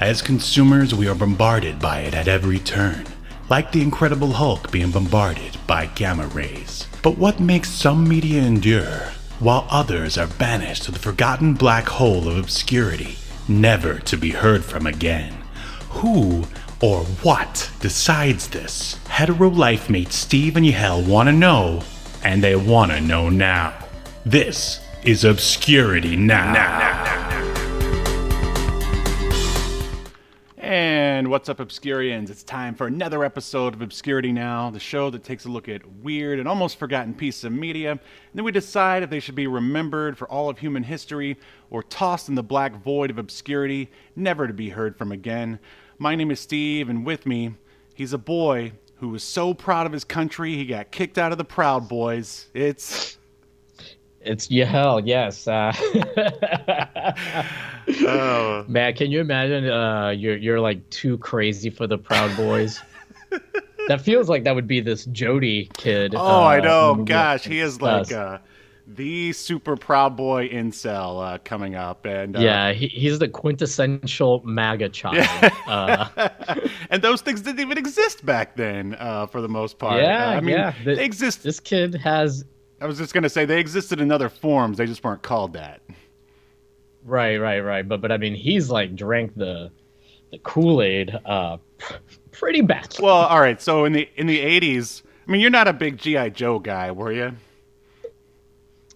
As consumers, we are bombarded by it at every turn, like the Incredible Hulk being bombarded by gamma rays. But what makes some media endure, while others are banished to the forgotten black hole of obscurity, never to be heard from again? Who or what decides this? Hetero life mates Steve and Yahel want to know, and they want to know now. This is Obscurity Now. And what's up, Obscurians? It's time for another episode of Obscurity Now, the show that takes a look at weird and almost forgotten pieces of media, and then we decide if they should be remembered for all of human history or tossed in the black void of obscurity, never to be heard from again. My name is Steve, and with me, he's a boy who was so proud of his country he got kicked out of the Proud Boys. It's Yahel, yes. Man, can you imagine you're like too crazy for the Proud Boys? That feels like that would be this Jody kid. Oh, I know. Gosh, he is like the super Proud Boy incel coming up. And yeah, he's the quintessential MAGA child. And those things didn't even exist back then for the most part. Yeah, they exist. This kid has... I was just going to say they existed in other forms. They just weren't called that. Right. But I mean, he's like drank the Kool-Aid pretty bad. Well, all right. So in the 80s, I mean, you're not a big G.I. Joe guy, were you?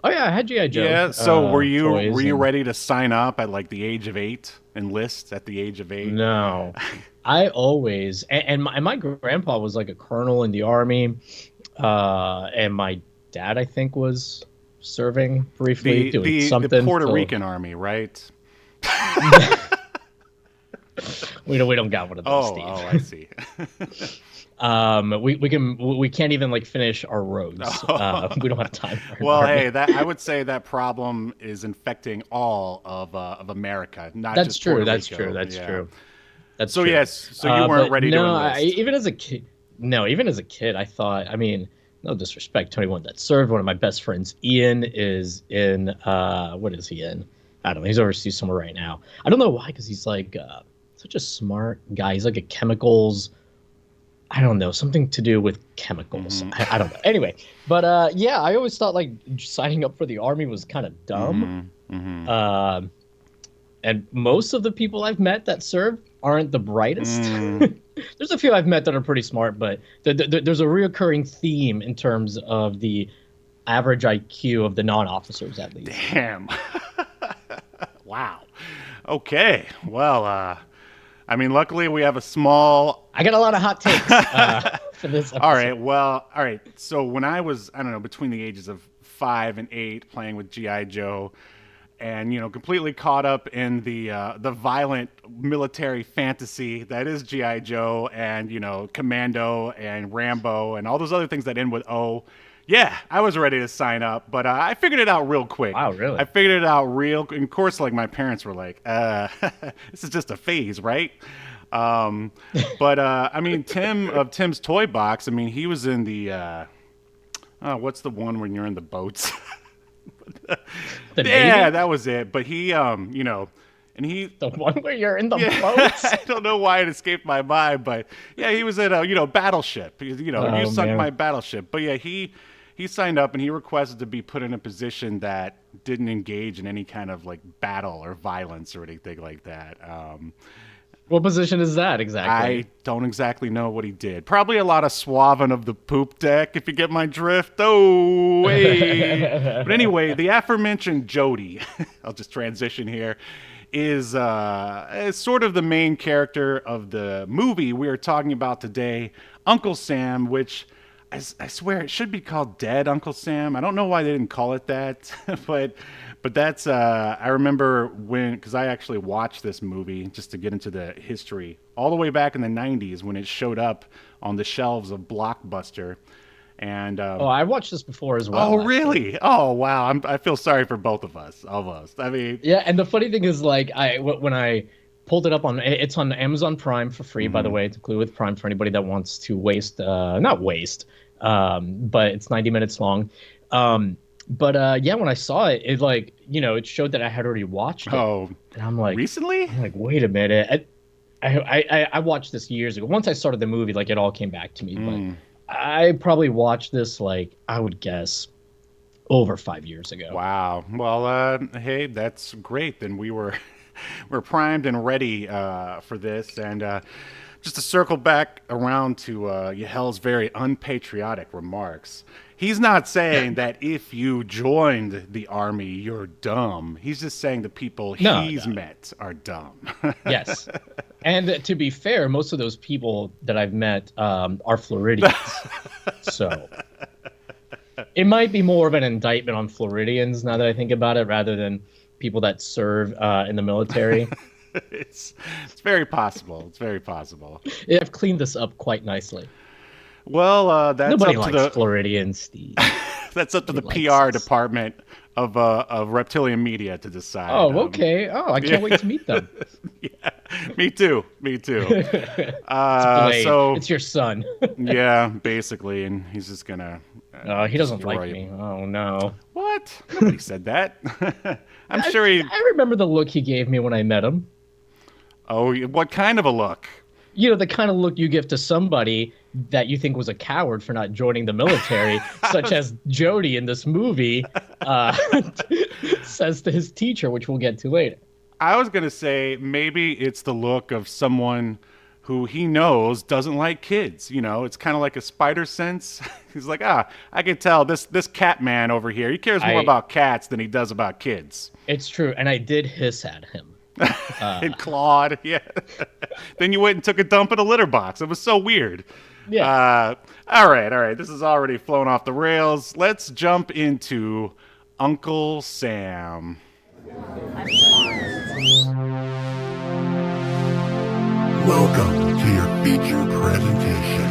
Oh yeah, I had G.I. Joe. Yeah. So were you ready to sign up at like the age of 8, enlist at the age of 8? No, I always and my grandpa was like a colonel in the army, and my dad, I think, was serving briefly, doing something. The Puerto Rican army, right? we don't got one of those, Steve. I see. We can't even like finish our roads. We don't have time for it. Well, hey, I would say that problem is infecting all of America, not that's just true. Puerto That's Rico. true. That's yeah. true. That's so true. Yes. So you weren't ready to enlist. Even as a kid, I thought. I mean, no disrespect to anyone that served. One of my best friends, Ian, is in. What is he in? I don't know. He's overseas somewhere right now. I don't know why, because he's like such a smart guy. He's like a chemicals. I don't know, something to do with chemicals. I don't know. Anyway, but yeah, I always thought like signing up for the army was kind of dumb. And most of the people I've met that serve aren't the brightest. There's a few I've met that are pretty smart, but there's a reoccurring theme in terms of the average IQ of the non-officers, at least. Damn. Wow. Okay. Well, I mean, luckily we have a small... I got a lot of hot takes for this episode. All right. So when I was, I don't know, between the ages of 5 and 8 playing with G.I. Joe and, completely caught up in the violent military fantasy that is G.I. Joe and, Commando and Rambo and all those other things that end with O. Yeah, I was ready to sign up, but I figured it out real quick. Wow, really? I figured it out and of course, like my parents were like, this is just a phase, right? But I mean, Tim of Tim's Toy Box, I mean, he was in the, what's the one when you're in the boats? The Navy? Yeah, that was it. But he, and he... The one where you're in the boats? I don't know why it escaped my mind, but yeah, he was in a, Battleship. You sunk my battleship. But yeah, he signed up and he requested to be put in a position that didn't engage in any kind of like battle or violence or anything like that. What position is that exactly? I don't exactly know what he did. Probably a lot of swabbing of the poop deck, if you get my drift. Oh, hey. But anyway, the aforementioned Jody, I'll just transition here, is sort of the main character of the movie we are talking about today, Uncle Sam, which I swear it should be called Dead Uncle Sam. I don't know why they didn't call it that, but that's I remember because I actually watched this movie just to get into the history all the way back in the 90s when it showed up on the shelves of Blockbuster. And I watched this before as well. Oh, really? Oh, wow. I feel sorry for both of us, almost. I mean, yeah. And the funny thing is, like, when I pulled it up it's on Amazon Prime for free, by the way. It's included with Prime for anybody that wants to not waste, but it's 90 minutes long. Yeah, when I saw it, it showed that I had already watched it. Oh, and I'm like, recently? I'm like, wait a minute. I watched this years ago. Once I started the movie, like it all came back to me. But I probably watched this like I would guess over 5 years ago. Wow. Well, hey, that's great. Then we're primed and ready for this. And just to circle back around to Yahel's very unpatriotic remarks, he's not saying that if you joined the army, you're dumb. He's just saying the people he's met are dumb. Yes. And to be fair, most of those people that I've met are Floridians. So it might be more of an indictment on Floridians now that I think about it, rather than people that serve in the military. It's very possible. It's very possible. Yeah, I've cleaned this up quite nicely. Well, that's Nobody up to likes the Floridians, Steve. that's up to the Nobody PR likes us. department of Reptilian Media to decide. Oh, okay. Oh, I can't wait to meet them. Yeah, me too. Me too. Blade. So It's your son. yeah, basically, and he's just gonna. He doesn't destroy like you. me. Oh no. What? Nobody said that. I'm sure he. I remember the look he gave me when I met him. Oh, what kind of a look? You know, the kind of look you give to somebody that you think was a coward for not joining the military, such as Jody in this movie says to his teacher, which we'll get to later. I was gonna say maybe it's the look of someone who he knows doesn't like kids. You know, it's kind of like a spider sense. He's like, I can tell this cat man over here. He cares more about cats than he does about kids. It's true, and I did hiss at him. And Claude, yeah. Then you went and took a dump in a litter box. It was so weird. Yeah. All right. This has already flown off the rails. Let's jump into Uncle Sam. Welcome to your feature presentation.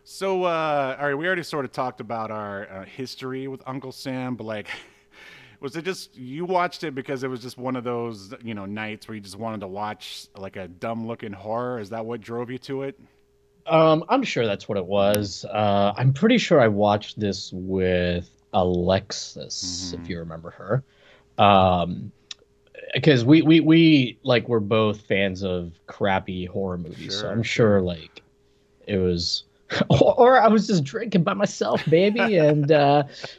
So, all right, we already sort of talked about our history with Uncle Sam, but like, was it just you watched it because it was just one of those, nights where you just wanted to watch like a dumb-looking horror? Is that what drove you to it? I'm sure that's what it was. I'm pretty sure I watched this with Alexis, if you remember her. Because we like we're both fans of crappy horror movies, so I'm sure like it was, or I was just drinking by myself, baby, and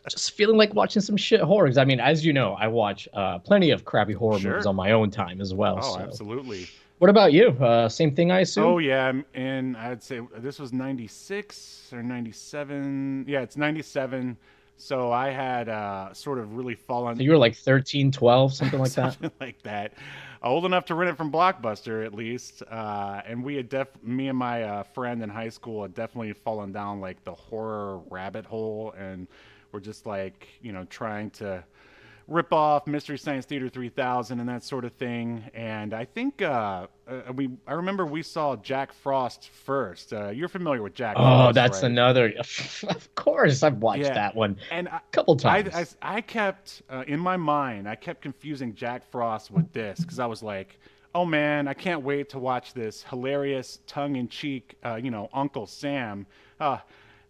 just feeling like watching some shit horror. 'Cause, I mean, as you know, I watch plenty of crappy horror movies on my own time as well. Oh, so. absolutely. What about you? Same thing, I assume. Oh yeah, and I'd say this was 96 or 97. Yeah, it's 97. So I had sort of really fallen. So you were like 13, 12, something like that? Something like that. Old enough to rent it from Blockbuster, at least. And we had me and my friend in high school had definitely fallen down like the horror rabbit hole, and we're just like, trying to rip off Mystery Science Theater 3000 and that sort of thing. And I think I remember we saw Jack Frost first. You're familiar with Jack Frost, that's right? another. Of course, I've watched that one and a couple times. I kept in my mind, I kept confusing Jack Frost with this because I was like, oh man, I can't wait to watch this hilarious tongue-in-cheek, Uncle Sam.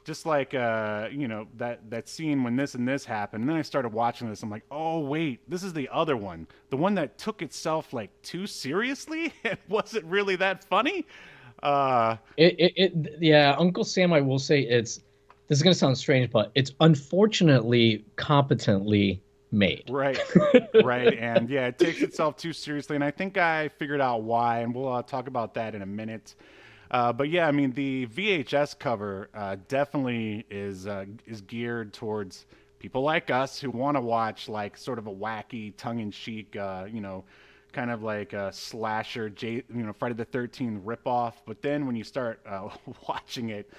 Just like that scene when this and this happened, and then I started watching this. I'm like, oh wait, this is the other one, the one that took itself like too seriously. And was it really that funny? Yeah, Uncle Sam. I will say this is gonna sound strange, but it's unfortunately competently made. Right, right, and yeah, it takes itself too seriously, and I think I figured out why, and we'll talk about that in a minute. But yeah, I mean, the VHS cover definitely is geared towards people like us who want to watch like sort of a wacky, tongue-in-cheek, kind of like a slasher, Friday the 13th ripoff. But then when you start watching it,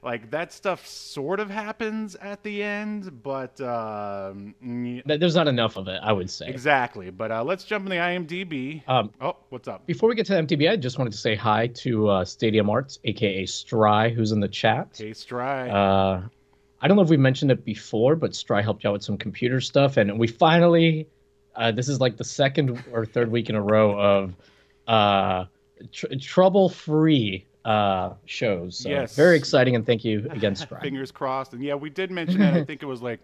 like that stuff sort of happens at the end, but There's not enough of it, I would say. Exactly. But let's jump in the IMDb. What's up? Before we get to the MTV, I just wanted to say hi to Stadium Arts, aka Stry, who's in the chat. Hey, Stry. I don't know if we mentioned it before, but Stry helped you out with some computer stuff, and we finally, this is like the second or third week in a row of trouble-free shows. So yes. very exciting, and thank you again, Stry. Fingers crossed. And yeah, we did mention that. I think it was like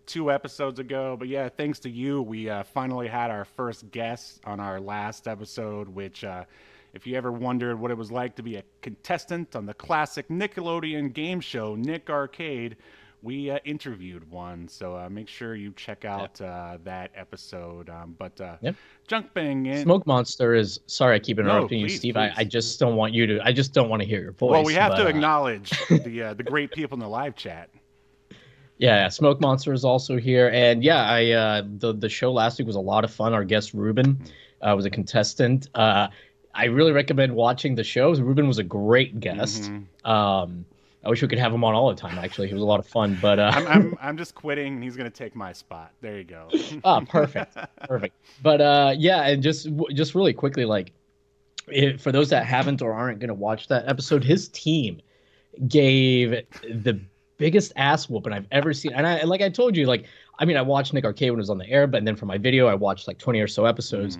2 episodes ago. But yeah, thanks to you, we finally had our first guest on our last episode, which, if you ever wondered what it was like to be a contestant on the classic Nickelodeon game show, Nick Arcade, we interviewed one. So make sure you check out that episode. Jumping in. Smoke Monster is, sorry, I keep interrupting you, please, Steve. please. I just don't want to hear your voice. Well, we have to acknowledge the great people in the live chat. Yeah, Smoke Monster is also here, and yeah, the show last week was a lot of fun. Our guest Ruben was a contestant. I really recommend watching the show. Ruben was a great guest. I wish we could have him on all the time. Actually, he was a lot of fun. But I'm just quitting, and he's gonna take my spot. There you go. Perfect. But yeah, and just really quickly, like, for those that haven't or aren't gonna watch that episode, his team gave the biggest ass whooping I've ever seen. And I told you, like, I mean, I watched Nick Arcade when it was on the air, but then for my video, I watched like 20 or so episodes.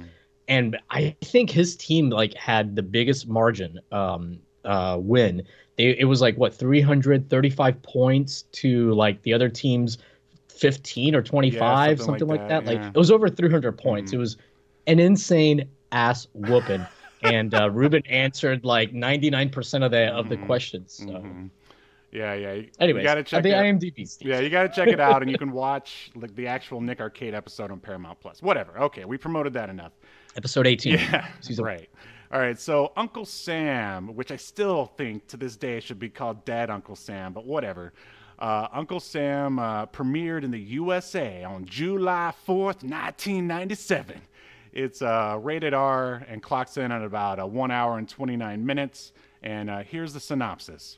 And I think his team like had the biggest margin win. It was like, what, 335 points to like the other team's 15 or 25, something like that. Like, it was over 300 points. It was an insane ass whooping. And Ruben answered like 99% of the questions. So. Yeah. Anyways, you gotta check the it. IMDb, Steve. Yeah, you gotta check it out, and you can watch like the actual Nick Arcade episode on Paramount Plus. Whatever. Okay, we promoted that enough. Episode 18. Yeah, right. All right, so Uncle Sam, which I still think to this day should be called Dead Uncle Sam, but whatever. Uncle Sam premiered in the USA on July 4th, 1997. It's rated R and clocks in at about 1 hour and 29 minutes. And here's the synopsis.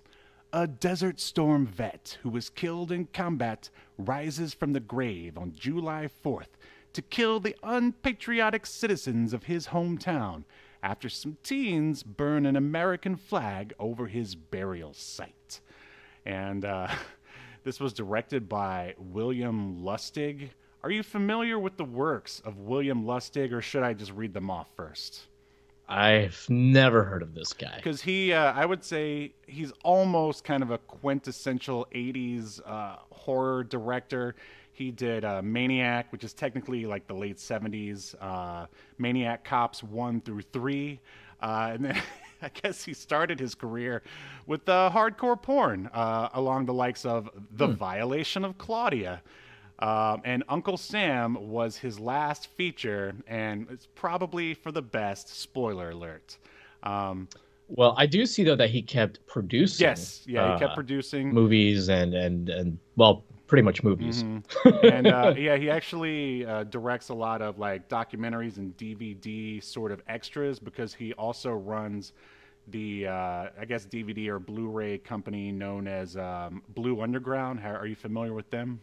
A Desert Storm vet who was killed in combat rises from the grave on July 4th to kill the unpatriotic citizens of his hometown after some teens burn an American flag over his burial site. And this was directed by William Lustig. Are you familiar with the works of William Lustig, or should I just read them off first? I've never heard of this guy. Because he, I would say he's almost kind of a quintessential 80s horror director. He did Maniac, which is technically like the late 70s, Maniac Cops 1 through 3. And then I guess he started his career with hardcore porn along the likes of The Violation of Claudia. And Uncle Sam was his last feature, and it's probably for the best. Spoiler alert. Well, I do see though that he kept producing. Yes, yeah, he kept producing movies and well, pretty much movies. And yeah, he actually directs a lot of like documentaries and DVD sort of extras, because he also runs the I guess DVD or Blu-ray company known as Blue Underground. Are you familiar with them?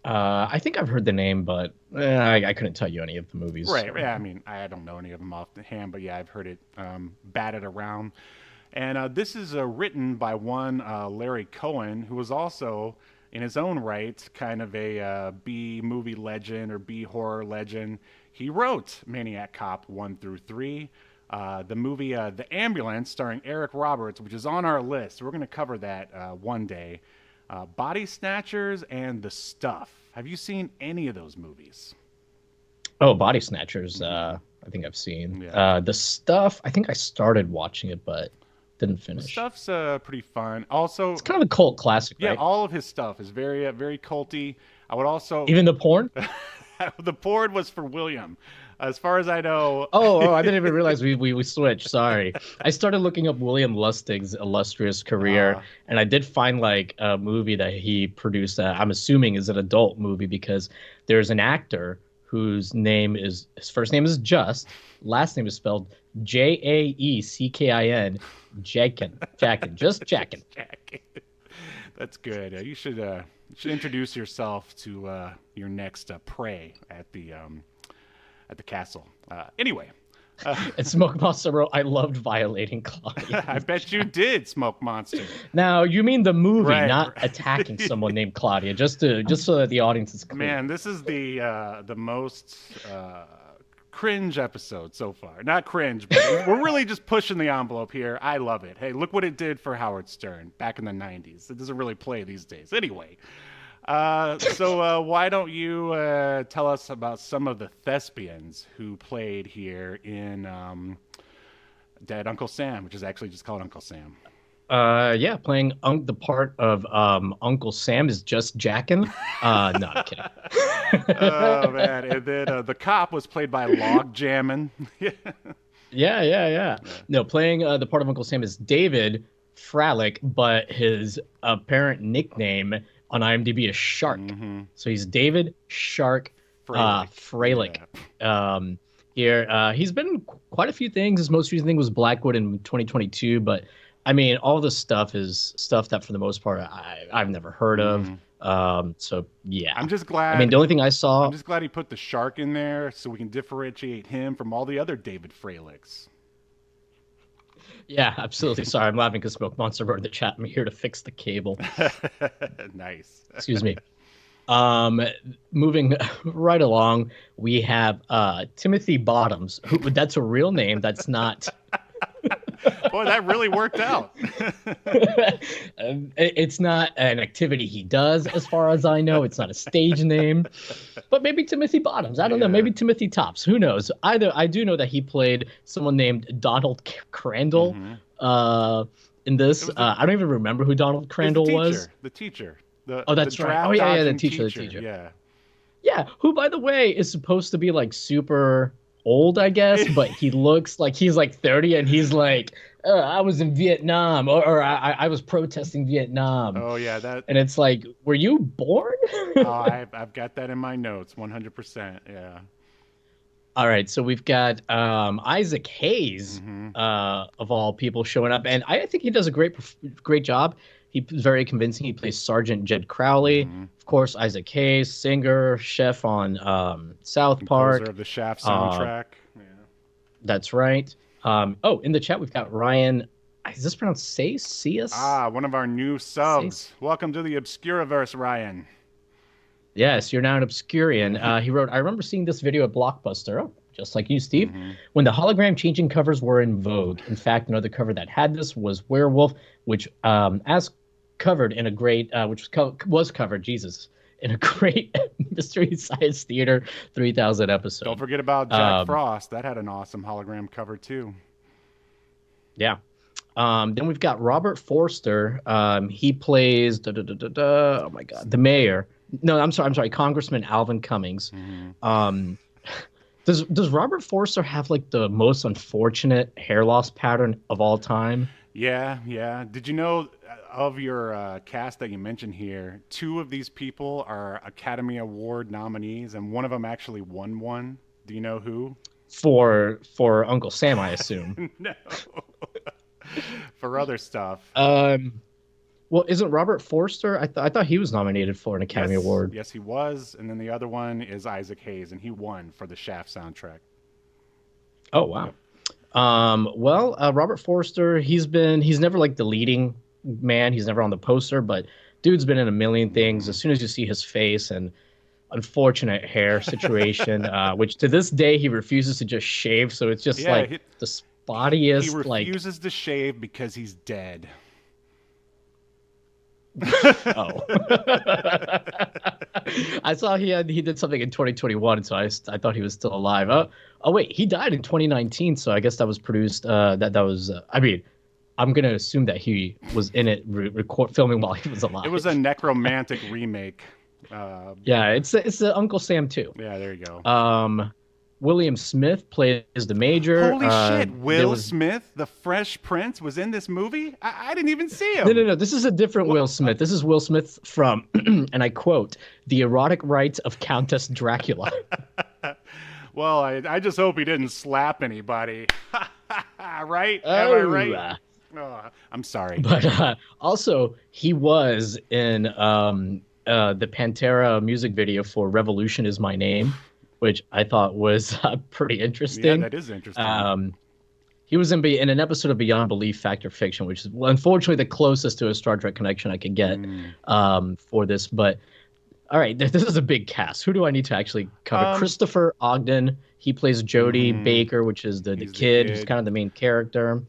I think I've heard the name, but I couldn't tell you any of the movies. Right. Yeah. I mean, I don't know any of them off the hand, but yeah, I've heard it batted around. And this is written by one Larry Cohen, who was also, in his own right, kind of a B movie legend or B horror legend. He wrote Maniac Cop 1 through 3. The movie The Ambulance, starring Eric Roberts, which is on our list. We're going to cover that one day. Body Snatchers and The Stuff. Have you seen any of those movies? Oh, Body Snatchers. I think I've seen. Yeah. The Stuff. I think I started watching it, but didn't finish. The Stuff's pretty fun. Also, it's kind of a cult classic, yeah, right? all of his stuff is very, very culty. I would also even the porn. The porn was for William. As far as I know. Oh, I didn't even realize we switched. Sorry. I started looking up William Lustig's illustrious career, and I did find like a movie that he produced that I'm assuming is an adult movie, because there's an actor whose his first name is Just, last name is spelled Jaeckin, just Jackin. That's good. You should introduce yourself to your next prey at the castle. Anyway. And Smoke Monster wrote, I loved violating Claudia. I bet you did, Smoke Monster. Now, you mean the movie, right, not attacking someone named Claudia, just so that the audience is clear. Man, this is the most cringe episode so far. Not cringe, but we're really just pushing the envelope here. I love it. Hey, look what it did for Howard Stern back in the 90s. It doesn't really play these days. Anyway, So why don't you tell us about some of the thespians who played here in Dead Uncle Sam, which is actually just called Uncle Sam. Yeah, playing the part of Uncle Sam is just Jackin. No, I'm kidding. Oh man! And then the cop was played by Log Jammin. Yeah. No, playing the part of Uncle Sam is David Fralick, but his apparent nickname on IMDb is Shark. So he's David Shark Fralick. Yeah. Here, he's been in quite a few things. His most recent thing was Blackwood in 2022, but I mean, all this stuff is stuff that, for the most part, I've never heard of. So yeah, I'm just glad. I mean, the only thing I saw. I'm just glad he put the shark in there so we can differentiate him from all the other David Fralicks. Yeah, absolutely. Sorry, I'm laughing because Smoke Monster wrote in the chat. I'm here to fix the cable. Nice. Excuse me. Moving right along, we have Timothy Bottoms. That's a real name. That's not. Boy, that really worked out. It's not an activity he does, as far as I know. It's not a stage name, but maybe Timothy Bottoms. I don't know. Maybe Timothy Tops. Who knows? Either I do know that he played someone named Donald Crandall in this. I don't even remember who Donald Crandall was. The teacher. That's right. Oh yeah, the teacher. Yeah. Who, by the way, is supposed to be like super old, I guess, but he looks like he's like 30, and he's like, I was in Vietnam, or I was protesting Vietnam. Oh yeah, that. And it's like, were you born? I've got that in my notes, 100%. Yeah. All right, so we've got Isaac Hayes, of all people, showing up, and I think he does a great job. He's very convincing. He plays Sergeant Jed Crowley. Of course, Isaac Hayes, singer, chef on South Park. Composer of the Shaft soundtrack. Yeah. That's right. In the chat, we've got Ryan. Is this pronounced Cius? One of our new subs. Welcome to the Obscuriverse, Ryan. Yes, you're now an Obscurian. He wrote, I remember seeing this video at Blockbuster. Oh, just like you, Steve, when the hologram changing covers were in vogue. In fact, another cover that had this was Werewolf, which, as covered in a great, was covered in a great Mystery Science Theater 3000 episode. Don't forget about Jack Frost. That had an awesome hologram cover too. Yeah. Then we've got Robert Forster. He plays oh my god, the mayor. No, I'm sorry, Congressman Alvin Cummings. Does Robert Forster have like the most unfortunate hair loss pattern of all time? Yeah. Did you know of your cast that you mentioned here, 2 of these people are Academy Award nominees, and one of them actually won one. Do you know who? For Uncle Sam, I assume. No. For other stuff. Well, isn't Robert Forster? I thought he was nominated for an Academy Award. Yes, he was. And then the other one is Isaac Hayes, and he won for the Shaft soundtrack. Oh wow. Robert Forster, he's never like the leading man. He's never on the poster, but dude's been in a million things. As soon as you see his face, and unfortunate hair situation, which to this day he refuses to just shave. So it's just the spottiest. He refuses to shave because he's dead. Oh. I saw he did something in 2021, so I thought he was still alive. Oh wait, he died in 2019, so I guess that was produced. That was. I mean, I'm gonna assume that he was in it filming while he was alive. It was a necromantic remake. Yeah, it's the Uncle Sam 2. Yeah, there you go. William Smith plays the Major. Holy shit! Will Smith, the Fresh Prince, was in this movie? I didn't even see him. No. This is a different Will Smith. This is Will Smith from, and I quote, "The Erotic Rites of Countess Dracula." Well, I just hope he didn't slap anybody. Right? Am I right? Oh, I'm sorry. But also, he was in the Pantera music video for "Revolution Is My Name," which I thought was pretty interesting. Yeah, that is interesting. He was in an episode of Beyond Belief, Fact or Fiction, which is unfortunately the closest to a Star Trek connection I could get for this. But all right, this is a big cast. Who do I need to actually cover? Christopher Ogden. He plays Jody Baker, which is the kid who's kind of the main character.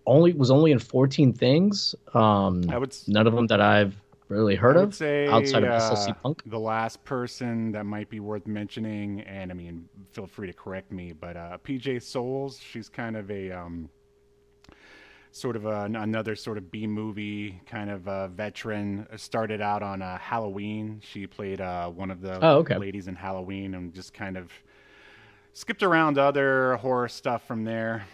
Was only in 14 things. None of them that I've really heard I would of say outside of SLC Punk. the last person that might be worth mentioning, and I mean, feel free to correct me, but PJ Souls, she's kind of a sort of another sort of B movie kind of veteran. Started out on Halloween. She played one of the Oh, okay. ladies in Halloween, and just kind of skipped around other horror stuff from there.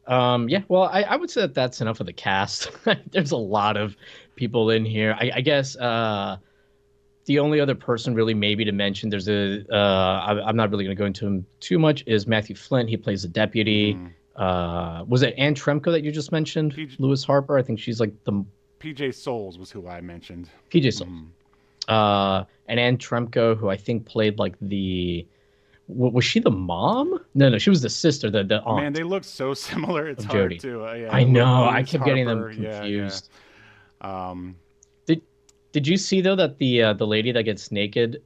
Yeah, well, I would say that that's enough of the cast. There's a lot of people in here. I guess the only other person really maybe to mention, I'm not really going to go into him too much, is Matthew Flint. He plays the deputy. Was it Anne Tremco that you just mentioned? Lewis Harper. I think she's like the PJ Souls was who I mentioned. PJ Souls. And Anne Tremco, who I think played like was she the mom? No, she was the sister, the aunt. Man, they look so similar. It's hard Jody. to. Yeah, I know. Lewis I kept getting them Harper, confused. Yeah. Did you see though that the lady that gets naked,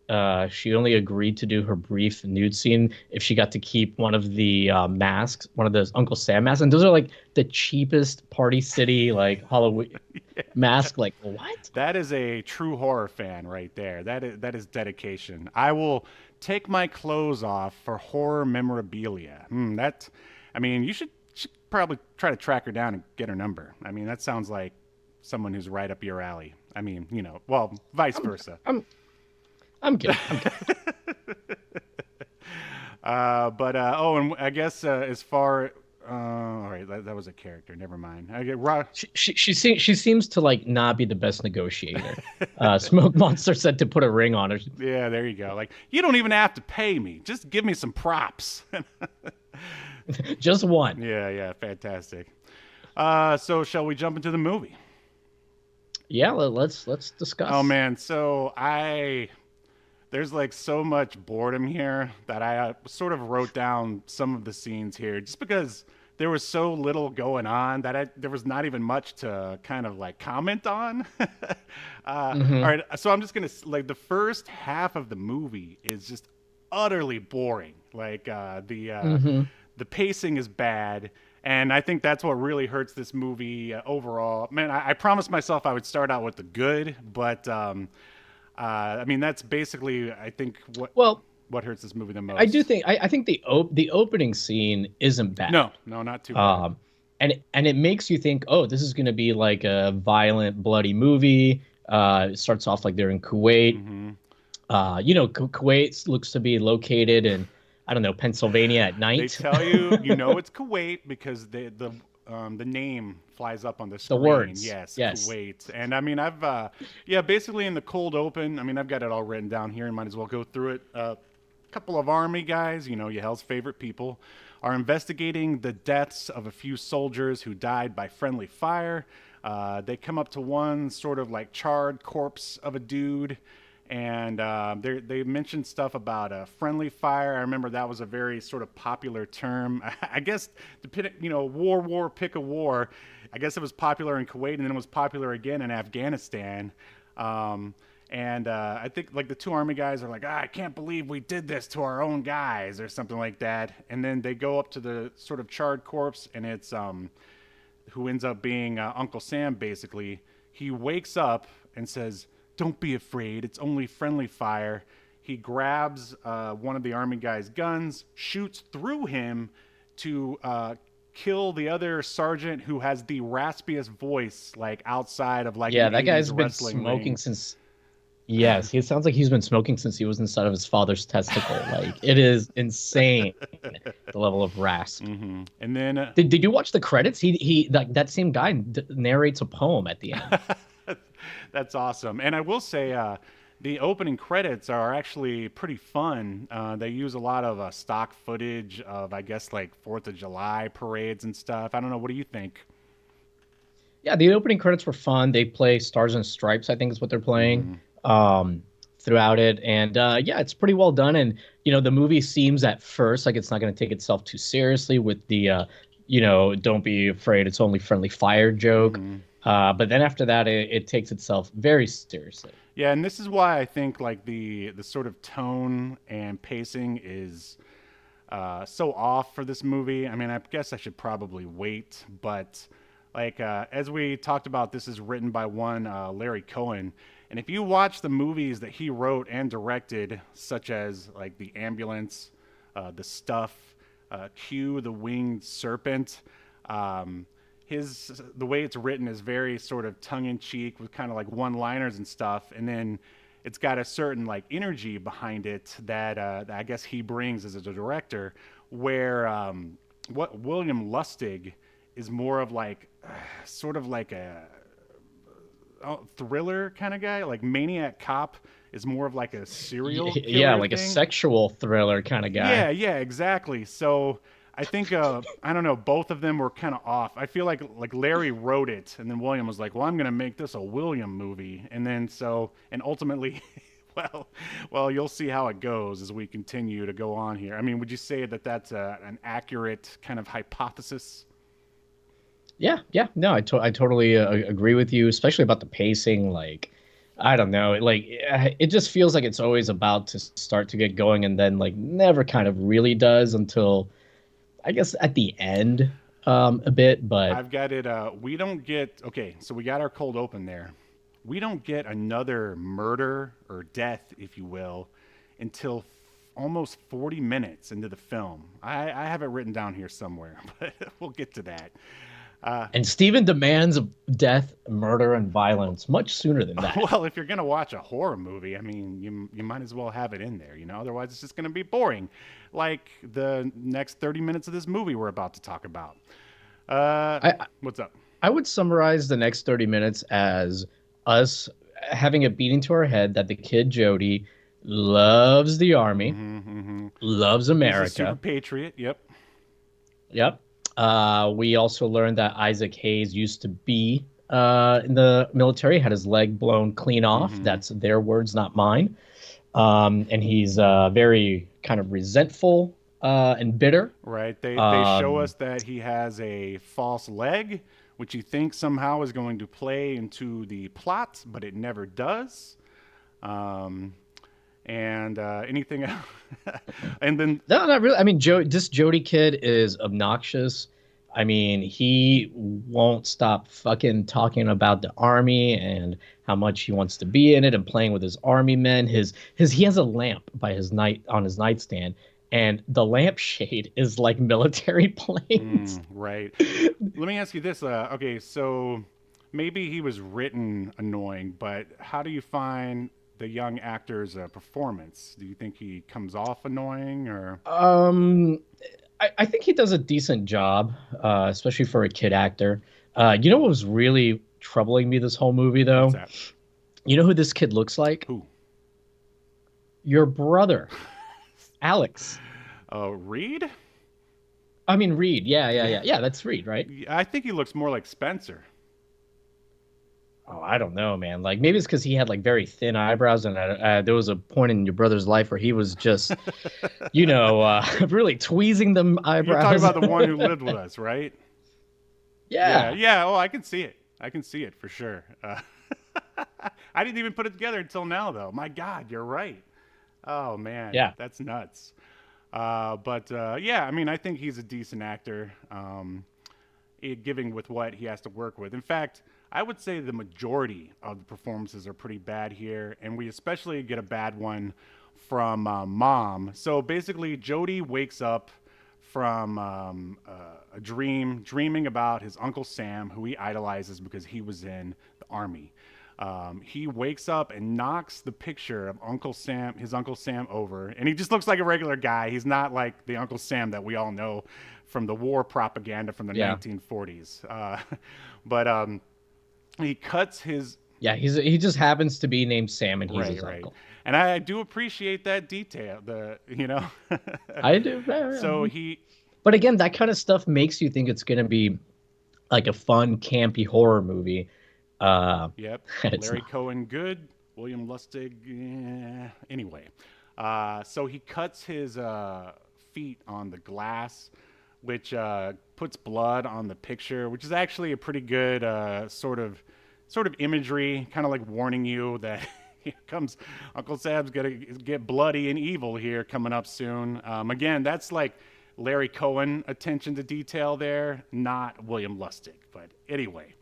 she only agreed to do her brief nude scene if she got to keep one of the masks, one of those Uncle Sam masks, and those are like the cheapest Party City like Halloween mask. Like what? That is a true horror fan right there. That is dedication. I will take my clothes off for horror memorabilia. I mean, you should probably try to track her down and get her number. I mean, that sounds like someone who's right up your alley. I mean, well, vice versa. I'm kidding. And I guess as far all right, that was a character. Never mind. I get She seems to like not be the best negotiator. Smoke Monster said to put a ring on her. Yeah, there you go. Like, you don't even have to pay me. Just give me some props. Just one. Yeah, fantastic. So shall we jump into the movie? Yeah, let's discuss. Oh man, so there's like so much boredom here that I sort of wrote down some of the scenes here just because there was so little going on that there was not even much to kind of like comment on. All right, so I'm just gonna like the first half of the movie is just utterly boring. Like the pacing is bad. And I think that's what really hurts this movie overall. Man, I promised myself I would start out with the good, but I mean that's basically I think what hurts this movie the most. I think the opening scene isn't bad. No, not too bad. And it makes you think, oh, this is going to be like a violent, bloody movie. It starts off like they're in Kuwait. Kuwait looks to be located in, I don't know, Pennsylvania at night. They tell you, it's Kuwait because the name flies up on the screen. The words. Yes, Kuwait. And I mean, I've basically in the cold open. I mean, I've got it all written down here. Might as well go through it. A couple of army guys, Yahel's favorite people, are investigating the deaths of a few soldiers who died by friendly fire. They come up to one sort of like charred corpse of a dude. And they mentioned stuff about friendly fire. I remember that was a very sort of popular term. I guess, war, pick a war. I guess it was popular in Kuwait, and then it was popular again in Afghanistan. I think like the two army guys are like, I can't believe we did this to our own guys or something like that. And then they go up to the sort of charred corpse, and it's who ends up being Uncle Sam, basically. He wakes up and says, "Don't be afraid. It's only friendly fire." He grabs one of the army guy's guns, shoots through him to kill the other sergeant who has the raspiest voice, like outside of like that guy's been smoking since. Yes, it sounds like he's been smoking since he was inside of his father's testicle. Like it is insane, the level of rasp. Mm-hmm. And then did you watch the credits? He that same guy narrates a poem at the end. That's awesome. And I will say the opening credits are actually pretty fun. They use a lot of stock footage of, I guess, like 4th of July parades and stuff. I don't know. What do you think? Yeah, the opening credits were fun. They play Stars and Stripes, I think is what they're playing throughout it. And it's pretty well done. And, the movie seems at first like it's not going to take itself too seriously with the, don't be afraid, it's only friendly fire joke. But then after that, it takes itself very seriously. Yeah, and this is why I think like the sort of tone and pacing is so off for this movie. I mean, I guess I should probably wait, but Like, as we talked about, this is written by one Larry Cohen. And if you watch the movies that he wrote and directed, such as like The Ambulance, The Stuff, Q, The Winged Serpent, the way it's written is very sort of tongue in cheek with kind of like one liners and stuff. And then it's got a certain like energy behind it that I guess he brings as a director, where what William Lustig is more of like sort of like a thriller kind of guy. Like Maniac Cop is more of like a serial killer Yeah, like thing. a sexual thriller kind of guy. Yeah, exactly. So I think I don't know, both of them were kind of off. I feel like Larry wrote it, and then William was like, "Well, I'm going to make this a William movie," and then and ultimately, well, you'll see how it goes as we continue to go on here. I mean, would you say that that's an accurate kind of hypothesis? Yeah. No, I totally agree with you, especially about the pacing. Like, I don't know, like it just feels like it's always about to start to get going, and then like never kind of really does until I guess at the end a bit. But I've got it. We don't get okay. So we got our cold open there. We don't get another murder or death, if you will, until almost 40 minutes into the film. I have it written down here somewhere, but we'll get to that. and Steven demands death, murder, and violence much sooner than that. Well, if you're gonna watch a horror movie, I mean, you might as well have it in there, Otherwise, it's just gonna be boring, like the next 30 minutes of this movie we're about to talk about. What's up? I would summarize the next 30 minutes as us having it beating to our head that the kid Jody loves the army, loves He's a America. super patriot. Yep. Yep. We also learned that Isaac Hayes used to be in the military, had his leg blown clean off. That's their words, not mine. And he's very kind of resentful and bitter. Right. They show us that he has a false leg, which you think somehow is going to play into the plot, but it never does. And anything else? And then No, not really. I mean, this Jody kid is obnoxious. I mean, he won't stop fucking talking about the army and how much he wants to be in it and playing with his army men. He has a lamp by his nightstand, and the lampshade is like military planes. Right. Let me ask you this. Okay, so maybe he was written annoying, but how do you find the young actor's performance? Do you think he comes off annoying, or? I think he does a decent job, especially for a kid actor. You know what was really troubling me this whole movie, though? What's that? You know who this kid looks like? Who? Your brother, Alex. Reed? I mean, Reed. Yeah, that's Reed, right? I think he looks more like Spencer. Oh, I don't know, man. Like, maybe it's because he had like very thin eyebrows, and there was a point in your brother's life where he was just, really tweezing them eyebrows. You're talking about the one who lived with us, right? Yeah. Oh, I can see it. I can see it for sure. I didn't even put it together until now, though. My God, you're right. Oh man, Yeah. that's nuts. Yeah, I mean, I think he's a decent actor, giving with what he has to work with. In fact, I would say the majority of the performances are pretty bad here, and we especially get a bad one from Mom. So basically, Jody wakes up from a dreaming about his Uncle Sam, who he idolizes because he was in the army. He wakes up and knocks the picture of his Uncle Sam over, and he just looks like a regular guy. He's not like the Uncle Sam that we all know from the war propaganda from the 1940s. He cuts his... Yeah, he just happens to be named Sam, and he's his uncle. And I do appreciate that detail. I do. So But again, that kind of stuff makes you think it's going to be like a fun, campy horror movie. Yep. Larry not. Cohen, good. William Lustig, anyway. So he cuts his feet on the glass, which puts blood on the picture, which is actually a pretty good sort of imagery, kind of like warning you that here comes Uncle Sam's gonna get bloody and evil here coming up soon. Again, that's like Larry Cohen attention to detail there, not William Lustig. But anyway,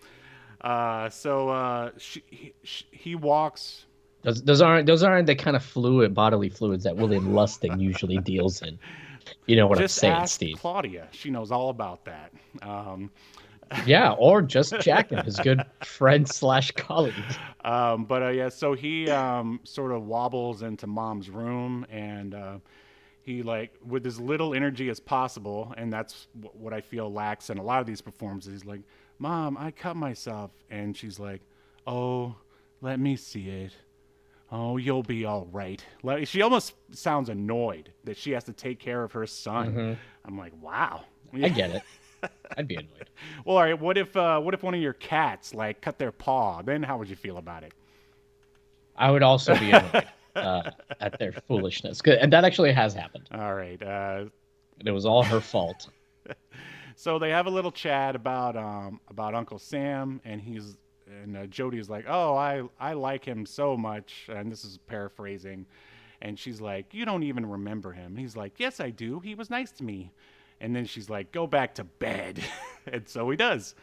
he walks. Those aren't the kind of bodily fluids that William Lustig usually deals in. You know what I'm Just saying, ask Steve? Claudia. She knows all about that. Yeah, or just Jack and his good friend / colleague. So he sort of wobbles into Mom's room, and he, like, with as little energy as possible, and that's what I feel lacks in a lot of these performances. He's like, "Mom, I cut myself," and she's like, "Oh, let me see it. Oh, you'll be all right." She almost sounds annoyed that she has to take care of her son. Mm-hmm. I'm like, wow. I get it. I'd be annoyed. Well, all right. What if one of your cats like cut their paw? Then how would you feel about it? I would also be annoyed at their foolishness. And that actually has happened. All right. And it was all her fault. So they have a little chat about Uncle Sam, and Jody is like, "Oh, I like him so much," and this is paraphrasing, and she's like, "You don't even remember him." And he's like, "Yes, I do. He was nice to me." And then she's like, "Go back to bed," and so he does.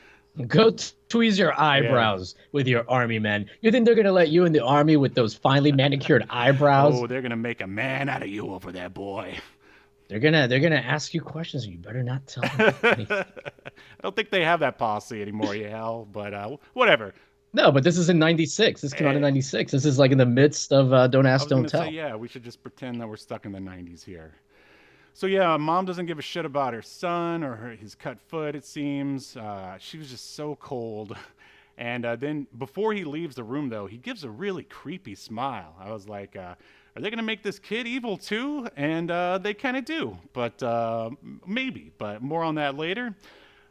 Go tweeze your eyebrows with your army men. You think they're gonna let you in the army with those finely manicured eyebrows? Oh, they're gonna make a man out of you over there, boy. They're gonna ask you questions, and you better not tell them anything. I don't think they have that policy anymore, Yahel, but whatever. No, but this is in '96. This came out in '96. This is like in the midst of Don't Ask, Don't Tell. Yeah, we should just pretend that we're stuck in the '90s here. So yeah, Mom doesn't give a shit about her son or his cut foot, it seems. She was just so cold. And then before he leaves the room, though, he gives a really creepy smile. I was like, are they going to make this kid evil too? And they kind of do, but maybe. But more on that later.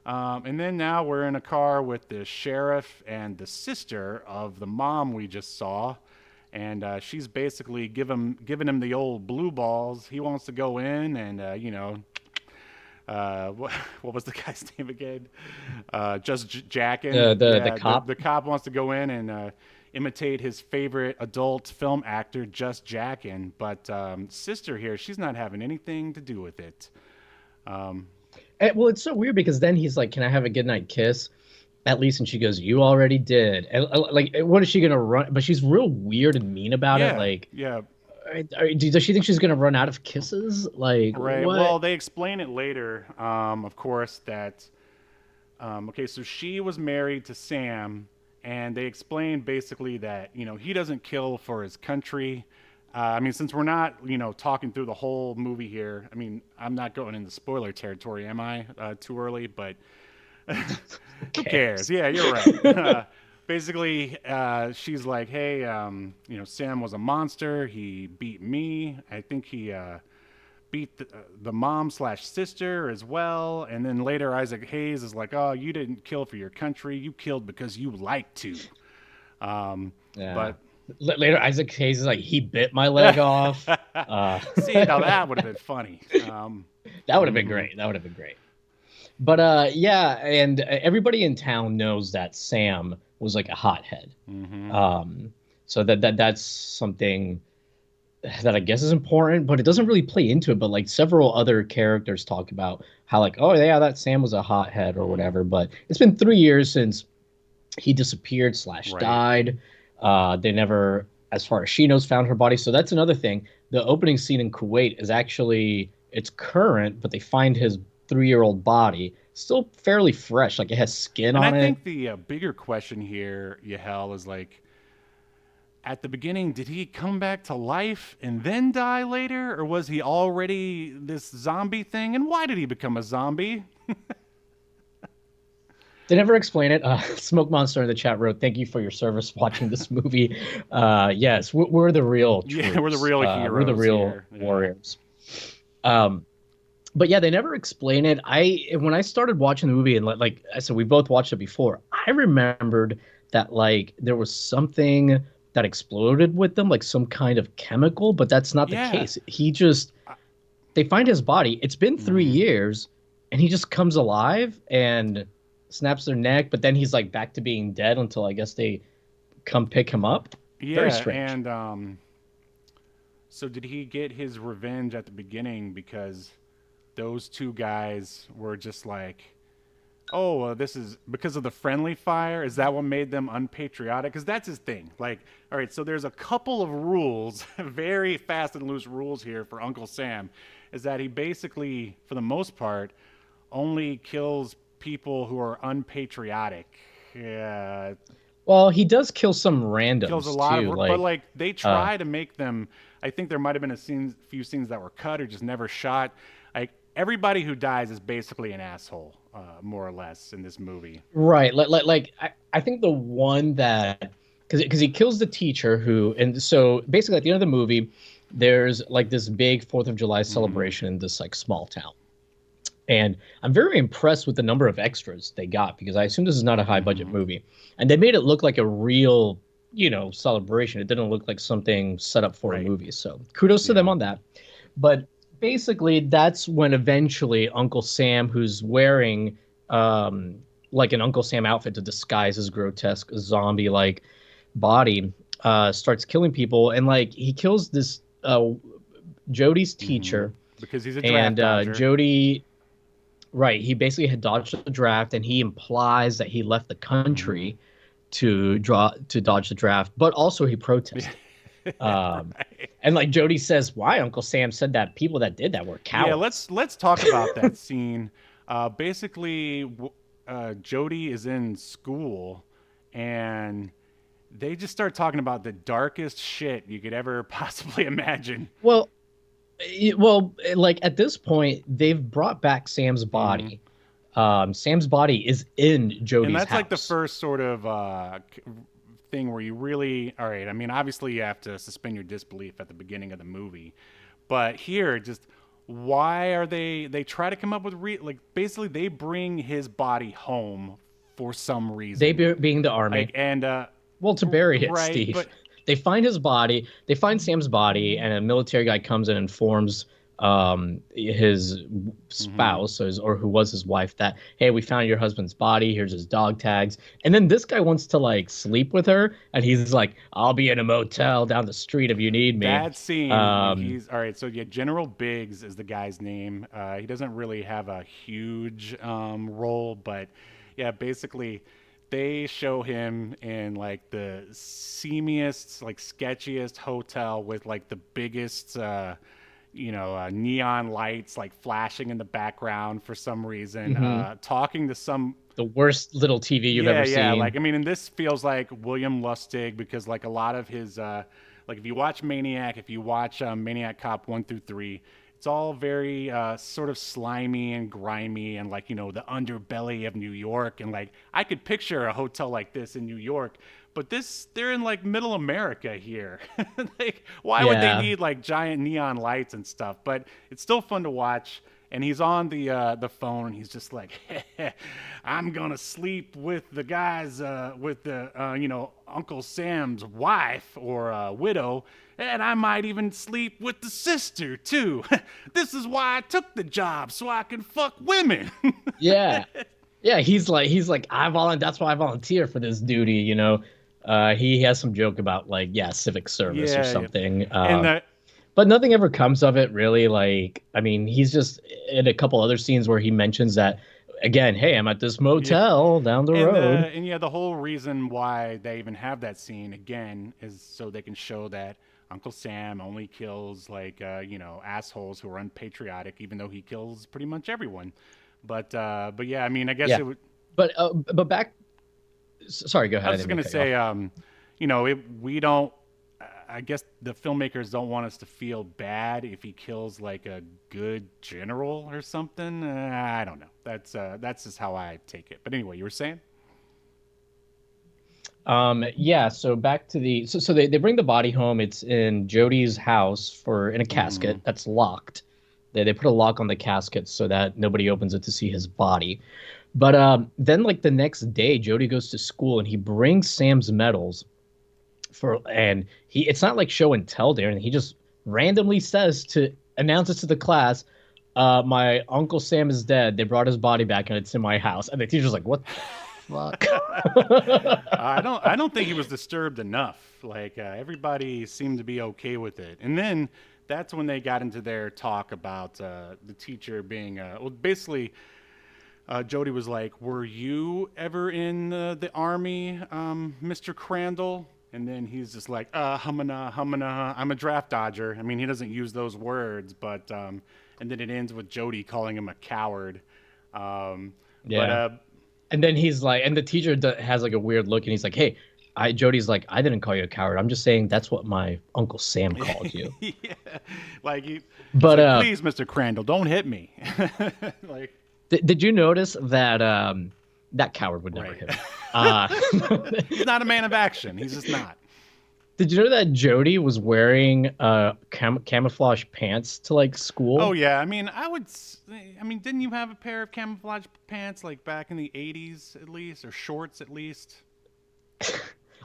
And then now we're in a car with the sheriff and the sister of the mom we just saw. And she's basically giving him the old blue balls. He wants to go in and, what was the guy's name again? Just jacking. The cop. The cop wants to go in and imitate his favorite adult film actor, Just Jackin'. But sister here, she's not having anything to do with it. Well, it's so weird because then he's like, "Can I have a goodnight kiss?" At least, and she goes, "You already did." And like, what is she gonna run? But she's real weird and mean about it. Like, yeah. Does she think she's gonna run out of kisses? Like, right. what? Well, they explain it later. Of course, that. Okay, so she was married to Sam, and they explain basically that he doesn't kill for his country. I mean, since we're not talking through the whole movie here, I mean, I'm not going into spoiler territory, am I? Too early, but. Who cares? Yeah, you're right. Basically, she's like, "Hey, Sam was a monster. He beat me. I think he beat the mom / sister as well." And then later, Isaac Hayes is like, "Oh, you didn't kill for your country. You killed because you like to." But later, Isaac Hayes is like, "He bit my leg off." See, now that would have been funny. That would have been great. That would have been great. But yeah, and everybody in town knows that Sam was like a hothead. Mm-hmm. So that's something that I guess is important, but it doesn't really play into it. But like several other characters talk about how like, oh yeah, that Sam was a hothead or whatever. But it's been 3 years since he disappeared / died. They never, as far as she knows, found her body. So that's another thing. The opening scene in Kuwait is actually, it's current, but they find his 3-year-old body still fairly fresh, like it has skin on it. And I think the bigger question here, Yahel, is like, at the beginning, did he come back to life and then die later, or was he already this zombie thing? And why did he become a zombie? They never explain it. Smoke Monster in the chat wrote, "Thank you for your service watching this movie." Yes, we're the real troops. Yeah, we're the real heroes. We're the real warriors. But yeah, they never explain it. When I started watching the movie, and like I said, we both watched it before, I remembered that like there was something that exploded with them, like some kind of chemical, but that's not the case. They find his body. It's been 3 years, and he just comes alive and snaps their neck, but then he's like back to being dead until I guess they come pick him up. Yeah, very strange. And so did he get his revenge at the beginning because those two guys were just like, oh, this is because of the friendly fire. Is that what made them unpatriotic? Because that's his thing. Like, all right, so there's a couple of rules, very fast and loose rules here for Uncle Sam, is that he basically, for the most part, only kills people who are unpatriotic. Yeah. Well, he does kill some randoms Kills a lot too. of, but like they try to make them. I think there might have been few scenes that were cut or just never shot. Like everybody who dies is basically an asshole, more or less, in this movie. Right. I think the one that because he kills the teacher who, and so basically at the end of the movie, there's like this big 4th of July celebration in this like small town. And I'm very impressed with the number of extras they got because I assume this is not a high budget movie. And they made it look like a real, celebration. It didn't look like something set up for a movie. So kudos to them on that. But basically, that's when eventually Uncle Sam, who's wearing like an Uncle Sam outfit to disguise his grotesque zombie-like body, starts killing people. And like he kills this Jody's teacher. Because he's a draft dodger. Jody... Right. He basically had dodged the draft, and he implies that he left the country to dodge the draft, but also he protested. And like Jody says, why Uncle Sam said that people that did that were cowards. Yeah, let's talk about that scene. Basically, Jody is in school, and they just start talking about the darkest shit you could ever possibly imagine. Well, like at this point, they've brought back Sam's body. Sam's body is in Jody's and that's house. like the first sort of thing where you really, all right, I mean, obviously you have to suspend your disbelief at the beginning of the movie. But here, just why are they try to come up with, basically they bring his body home for some reason. They being the army. To bury it, right, Steve. But, they find his body. They find Sam's body, and a military guy comes in and informs his spouse or who was his wife that, hey, we found your husband's body. Here's his dog tags. And then this guy wants to like sleep with her, and he's like, I'll be in a motel down the street if you need me. That scene. He's all right. So yeah, General Biggs is the guy's name. He doesn't really have a huge role, but yeah, basically. They show him in like the seamiest, like sketchiest hotel with like the biggest, neon lights like flashing in the background for some reason. Talking to the worst little TV you've ever seen. Yeah, like I mean, and this feels like William Lustig because like a lot of his, like if you watch Maniac, if you watch Maniac Cop 1 through 3. It's all very sort of slimy and grimy and like, the underbelly of New York. And like, I could picture a hotel like this in New York, but they're in like middle America here. Like, why would they need like giant neon lights and stuff? But it's still fun to watch. And he's on the phone and he's just like, I'm going to sleep with the guys, with the, Uncle Sam's wife or widow. And I might even sleep with the sister, too. This is why I took the job, so I can fuck women. Yeah. He's like, that's why I volunteer for this duty, He has some joke about, like, civic service or something. But nothing ever comes of it, really. Like, I mean, he's just in a couple other scenes where he mentions that, again, hey, I'm at this motel down the road. The whole reason why they even have that scene, again, is so they can show that Uncle Sam only kills like assholes who are unpatriotic, even though he kills pretty much everyone. But yeah, I mean, I guess it would. But back. Sorry, go ahead. I was going to say, we don't. I guess the filmmakers don't want us to feel bad if he kills like a good general or something. I don't know. That's just how I take it. But anyway, you were saying. So back to so they bring the body home. It's in Jody's house in a casket that's locked. They put a lock on the casket so that nobody opens it to see his body. But then like the next day, Jody goes to school and he brings Sam's medals it's not like show and tell there, and he just randomly announces to the class, my Uncle Sam is dead. They brought his body back and it's in my house. And the teacher's like, what the fuck? I don't think he was disturbed enough. Like everybody seemed to be okay with it. And then that's when they got into their talk about the teacher being well, basically. Jody was like, "Were you ever in the army, Mr. Crandall?" And then he's just like, humana, humana, I'm a draft dodger. I mean, he doesn't use those words, but, and then it ends with Jody calling him a coward. Yeah. And then he's like, and the teacher has like a weird look, and he's like, "Hey, Jody's like, I didn't call you a coward. I'm just saying that's what my Uncle Sam called you." Yeah. Like, he's But like, please, Mr. Crandall, don't hit me. Like, did you notice that that coward would never hit him? He's not a man of action. He's just not. Did you know that Jody was wearing camouflage pants to like school? Oh yeah, I mean, didn't you have a pair of camouflage pants like back in the '80s at least, or shorts at least?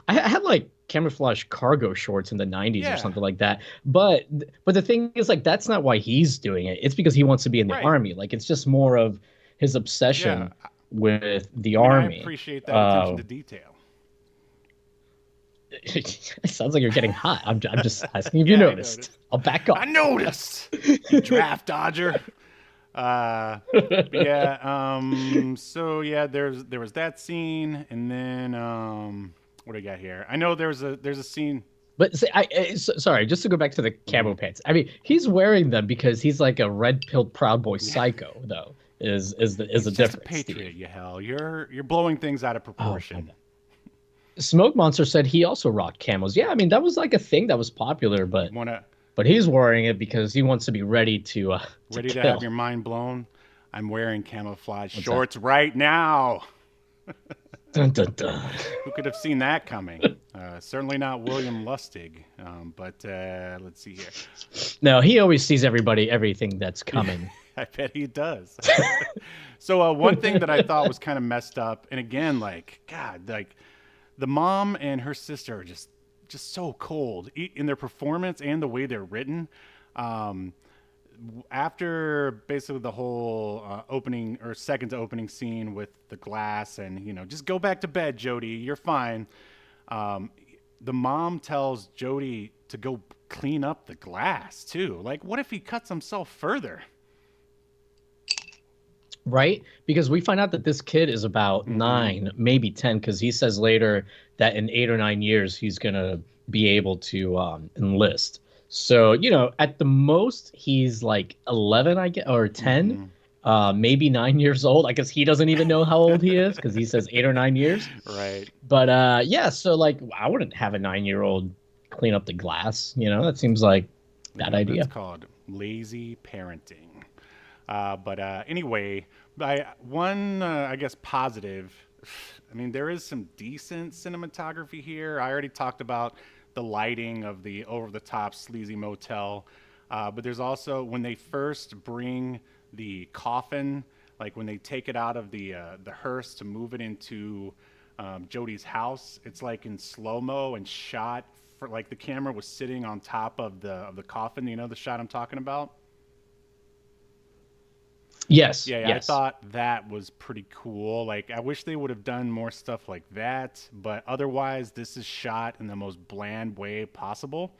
I had like camouflage cargo shorts in the '90s Yeah. or something like that. But the thing is, like, that's not why he's doing it. It's because he wants to be in the Right. army. Like, it's just more of his obsession Yeah. with the I mean, army. I appreciate that attention to detail. It sounds like you're getting hot. I'm just asking if Yeah, you I noticed. noticed. I'll back up. I noticed, you draft dodger. But yeah. So yeah, there was that scene, and then what do we got here? I know there's a scene. But sorry, just to go back to the camo pants. I mean, he's wearing them because he's like a red-pilled Proud Boy psycho, though. Is the He's difference? just a patriot, Yahel. You're blowing things out of proportion. Smoke Monster said he also rocked camos. Yeah, I mean that was like a thing that was popular, but he's wearing it because he wants to be ready to have your mind blown. I'm wearing camouflage shorts right now. Dun, dun, dun. Who could have seen that coming? Certainly not William Lustig. But let's see here. No, he always sees everything that's coming. I bet he does. So one thing that I thought was kind of messed up, and again, like, God, like, the mom and her sister are just so cold in their performance and the way they're written. After basically the whole opening or second to opening scene with the glass and, just go back to bed, Jody, you're fine. The mom tells Jody to go clean up the glass too. Like, what if he cuts himself further? Right? Because we find out that this kid is about 9, maybe 10, because he says later that in 8 or 9 years he's going to be able to enlist. So, at the most, he's like 11, I guess, or 10, maybe 9 years old. I guess he doesn't even know how old he is because he says 8 or 9 years. Right. But yeah, so like I wouldn't have a 9-year-old clean up the glass. That seems like a bad idea. It's called lazy parenting. But anyway, I guess positive. I mean, there is some decent cinematography here. I already talked about the lighting of the over-the-top sleazy motel. But there's also, when they first bring the coffin, like when they take it out of the hearse to move it into Jody's house, it's like in slow-mo and shot for, like, the camera was sitting on top of the coffin. You know the shot I'm talking about? Yes. Yeah, yes. I thought that was pretty cool. Like, I wish they would have done more stuff like that, but otherwise, this is shot in the most bland way possible.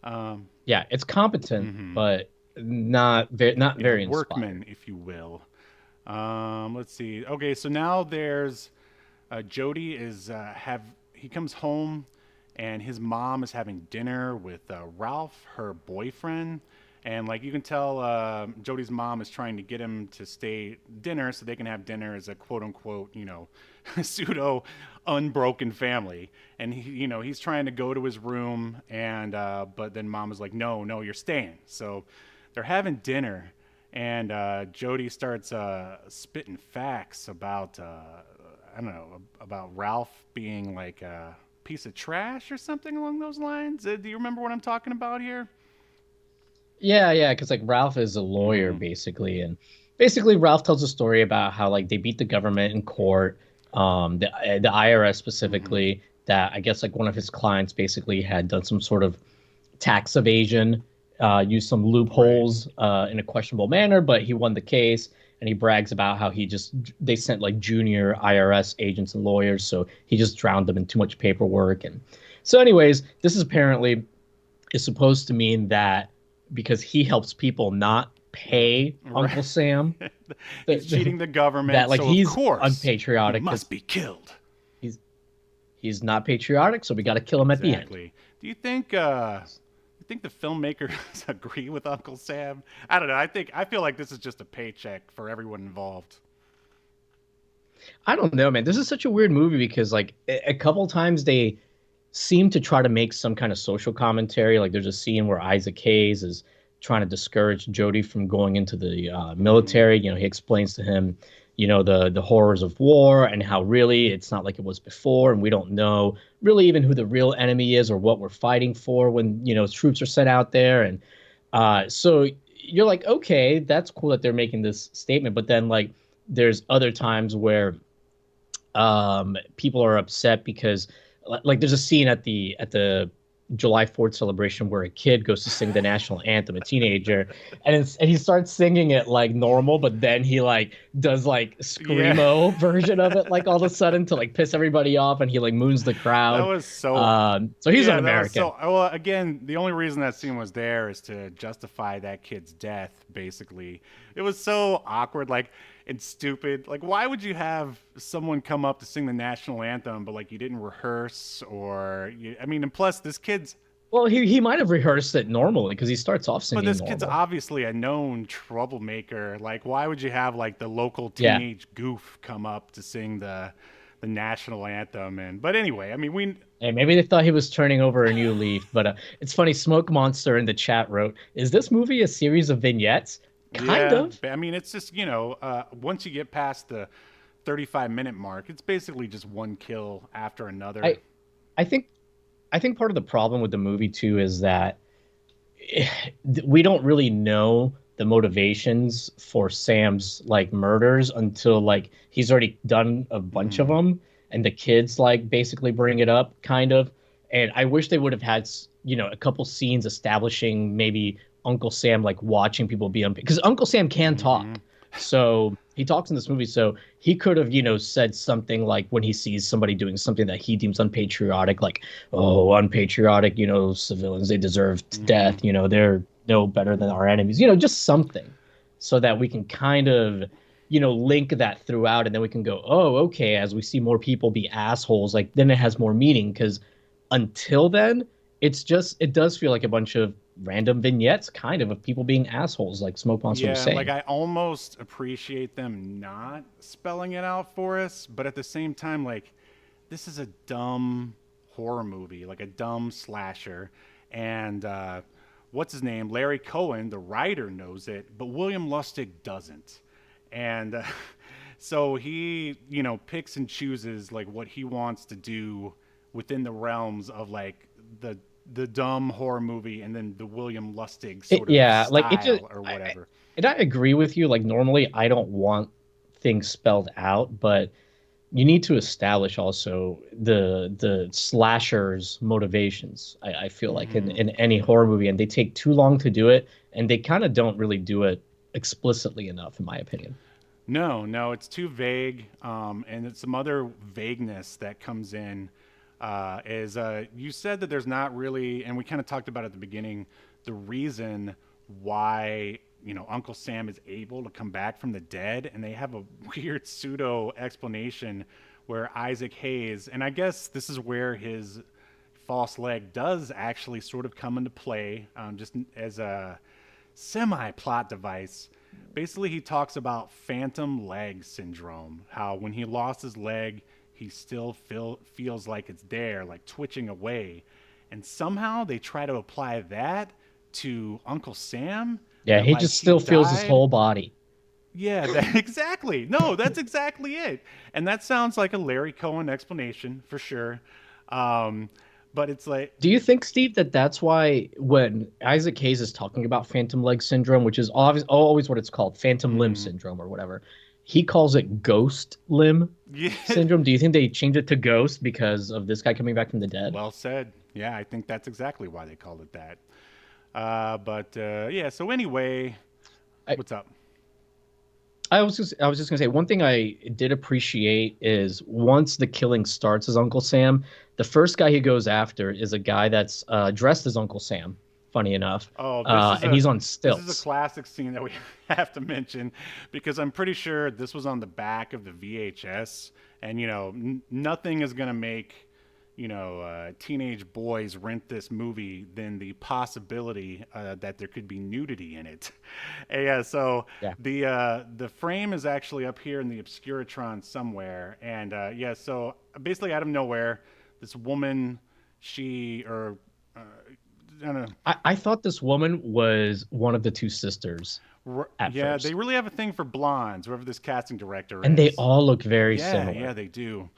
Yeah, it's competent, but not very inspired. Workman, if you will. Let's see. Okay, so now there's Jody he comes home, and his mom is having dinner with Ralph, her boyfriend. And, like, you can tell Jody's mom is trying to get him to stay dinner so they can have dinner as a quote-unquote, pseudo unbroken family. And, he's trying to go to his room, and but then mom is like, no, you're staying. So they're having dinner, and Jody starts spitting facts about, about Ralph being, like, a piece of trash or something along those lines. Do you remember what I'm talking about here? Yeah, because like Ralph is a lawyer basically, and basically Ralph tells a story about how like they beat the government in court, the IRS specifically. That I guess like one of his clients basically had done some sort of tax evasion, used some loopholes in a questionable manner, but he won the case, and he brags about how they sent like junior IRS agents and lawyers, so he just drowned them in too much paperwork. And so anyways, this is apparently is supposed to mean that because he helps people not pay Uncle Sam. He's cheating the government. That, like, so he's of course unpatriotic. He must be killed. He's not patriotic, so we got to kill him at the end. Do you think the filmmakers agree with Uncle Sam? I don't know. I feel like this is just a paycheck for everyone involved. I don't know, man. This is such a weird movie because, like, a couple times they seem to try to make some kind of social commentary. Like, there's a scene where Isaac Hayes is trying to discourage Jody from going into the military. You know, he explains to him, you know, the horrors of war and how really it's not like it was before, and we don't know really even who the real enemy is or what we're fighting for when, you know, troops are sent out there. And so you're like, okay, that's cool that they're making this statement, but then, like, there's other times where people are upset because, like, there's a scene at the July 4th celebration where a kid goes to sing the national anthem, a teenager, and he starts singing it like normal, but then he like does like screamo version of it, like all of a sudden to like piss everybody off, and he like moons the crowd. That was so. So he's an American. Well, again, the only reason that scene was there is to justify that kid's death. Basically, it was so awkward, like, and stupid. Like, why would you have someone come up to sing the national anthem, but like you didn't rehearse, and plus this kid's. Well, he might have rehearsed it normally because he starts off singing. But this normal. Kid's obviously a known troublemaker. Like, why would you have like the local teenage goof come up to sing the national anthem? But anyway, I mean, Hey, maybe they thought he was turning over a new leaf. But it's funny. Smoke Monster in the chat wrote, "Is this movie a series of vignettes?" Kind of. I mean, it's just, once you get past the 35-minute mark, it's basically just one kill after another. I think part of the problem with the movie too is that we don't really know the motivations for Sam's like murders until like he's already done a bunch of them, and the kids like basically bring it up kind of. And I wish they would have had, a couple scenes establishing maybe Uncle Sam like watching people be because Uncle Sam can talk. So he talks in this movie, so he could have, said something like when he sees somebody doing something that he deems unpatriotic, like, oh, unpatriotic, civilians, they deserve death, they're no better than our enemies, just something so that we can kind of, link that throughout, and then we can go, oh, okay, as we see more people be assholes, like then it has more meaning, because until then, it does feel like a bunch of random vignettes kind of people being assholes, like Smoke Monster was saying. Like I almost appreciate them not spelling it out for us, but at the same time, like, this is a dumb horror movie, like a dumb slasher, and what's his name, Larry Cohen, the writer, knows it, but William Lustig doesn't. And so he picks and chooses like what he wants to do within the realms of like the dumb horror movie, and then the William Lustig sort of style, like it just, or whatever. I agree with you. Like, normally I don't want things spelled out, but you need to establish also the slasher's motivations. I feel like in any horror movie, and they take too long to do it, and they kind of don't really do it explicitly enough, in my opinion. No, it's too vague, and it's some other vagueness that comes in. Is you said that there's not really, and we kind of talked about at the beginning, the reason why Uncle Sam is able to come back from the dead, and they have a weird pseudo explanation where Isaac Hayes, and I guess this is where his false leg does actually sort of come into play, just as a semi-plot device. Basically, he talks about phantom leg syndrome, how when he lost his leg, he still feels like it's there, like twitching away. And somehow they try to apply that to Uncle Sam. Yeah, he just still feels his whole body. Yeah, exactly. No, that's exactly it. And that sounds like a Larry Cohen explanation for sure. But it's like... Do you think, Steve, that's why when Isaac Hayes is talking about phantom leg syndrome, which is always what it's called, phantom limb syndrome or whatever, he calls it ghost limb syndrome. Do you think they changed it to ghost because of this guy coming back from the dead? Well said. Yeah, I think that's exactly why they called it that. So anyway, what's up? I was just going to say, one thing I did appreciate is once the killing starts as Uncle Sam, the first guy he goes after is a guy that's dressed as Uncle Sam. funny enough. Oh, And he's on this stilts. is a classic scene that we have to mention because I'm pretty sure this was on the back of the VHS, and nothing is gonna make teenage boys rent this movie than the possibility that there could be nudity in it. And yeah, so Yeah. the frame is actually up here in the Obscuritron somewhere, and yeah, so basically out of nowhere, this woman, she or I don't know. I thought this woman was one of the two sisters at Yeah, first. they really have a thing for blondes, whoever this casting director And is. they all look very Yeah, similar. yeah, they do.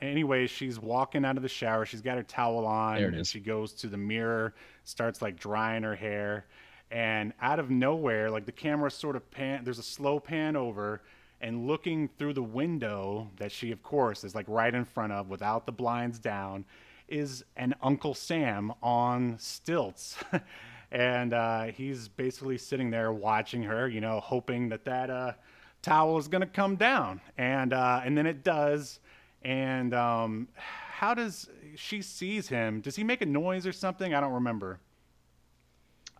Anyway, she's walking out of the shower. She's got her towel on, There it and is. she goes to the mirror, starts like drying her hair, and out of nowhere, like the camera sort of there's a slow pan over, and looking through the window that she, of course, is like right in front of without the blinds down, is an Uncle Sam on stilts. And he's basically sitting there watching her, hoping that towel is going to come down. And then it does. And how does she sees him? Does he make a noise or something? I don't remember.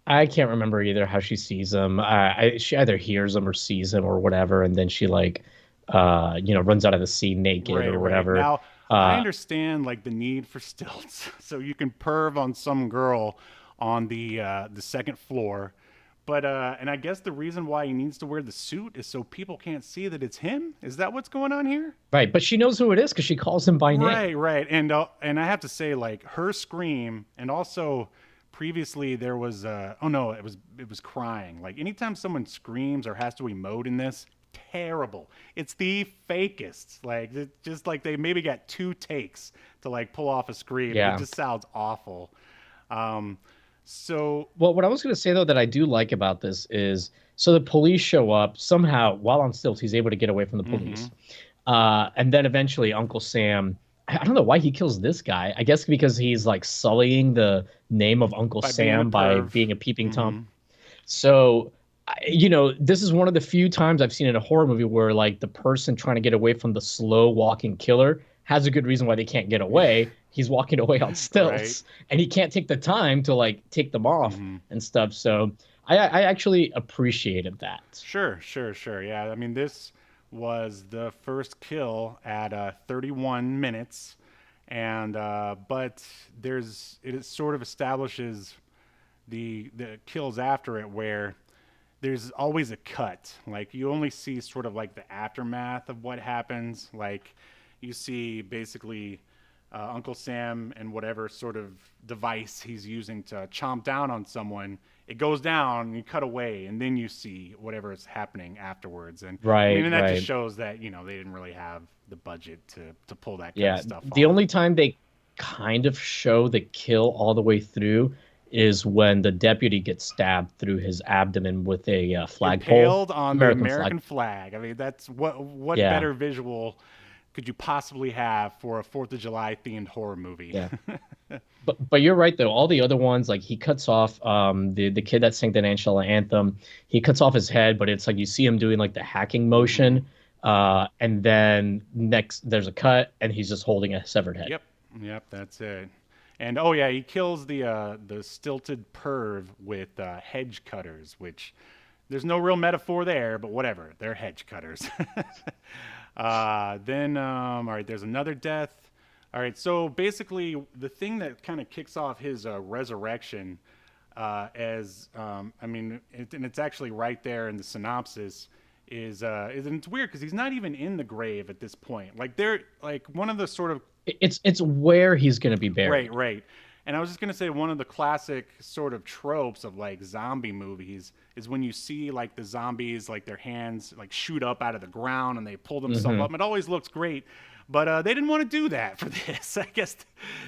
I can't remember either how she sees him. She either hears him or sees him or whatever, and then she runs out of the scene naked or whatever. Right. Now, I understand like the need for stilts, so you can perv on some girl on the second floor. But and I guess the reason why he needs to wear the suit is so people can't see that it's him. Is that what's going on here? Right, but she knows who it is because she calls him by name. Right. And I have to say, like her scream, and also previously there was oh no, it was crying. Like anytime someone screams or has to emote in this, terrible. It's the fakest. Like just like they maybe got 2 takes to like pull off a scream. Yeah. It just sounds awful. So Well, what I was going to say though that I do like about this is so the police show up somehow while on stilts. He's able to get away from the police, and then eventually Uncle Sam. I don't know why he kills this guy. I guess because he's like sullying the name of Uncle Sam by being a peeping Tom. So, this is one of the few times I've seen in a horror movie where like the person trying to get away from the slow walking killer has a good reason why they can't get away. He's walking away on stilts, and he can't take the time to like take them off and stuff. So I actually appreciated that. Sure. Yeah, I mean this was the first kill at 31 minutes, and but it sort of establishes the kills after it where there's always a cut. Like you only see sort of like the aftermath of what happens. Like you see basically Uncle Sam and whatever sort of device he's using to chomp down on someone. It goes down, and you cut away, and then you see whatever is happening afterwards. And and that just shows that they didn't really have the budget to pull that kind of stuff off. The only time they kind of show the kill all the way through is when the deputy gets stabbed through his abdomen with a flagpole. Impaled on the American flag. I mean, that's what better visual could you possibly have for a 4th of July themed horror movie? Yeah. But you're right though. All the other ones, like he cuts off the kid that sang the national anthem. He cuts off his head, but it's like you see him doing like the hacking motion, and then next there's a cut, and he's just holding a severed head. Yep, that's it. And oh yeah, he kills the stilted perv with hedge cutters, which there's no real metaphor there, but whatever, they're hedge cutters. Then all right, there's another death. All right, so basically the thing that kind of kicks off his resurrection, and it's actually right there in the synopsis, is and it's weird because he's not even in the grave at this point. Like they're like one of the sort of it's where he's going to be buried. Right. And I was just going to say one of the classic sort of tropes of like zombie movies is when you see like the zombies, like their hands like shoot up out of the ground and they pull themselves up. It always looks great, but they didn't want to do that for this. I guess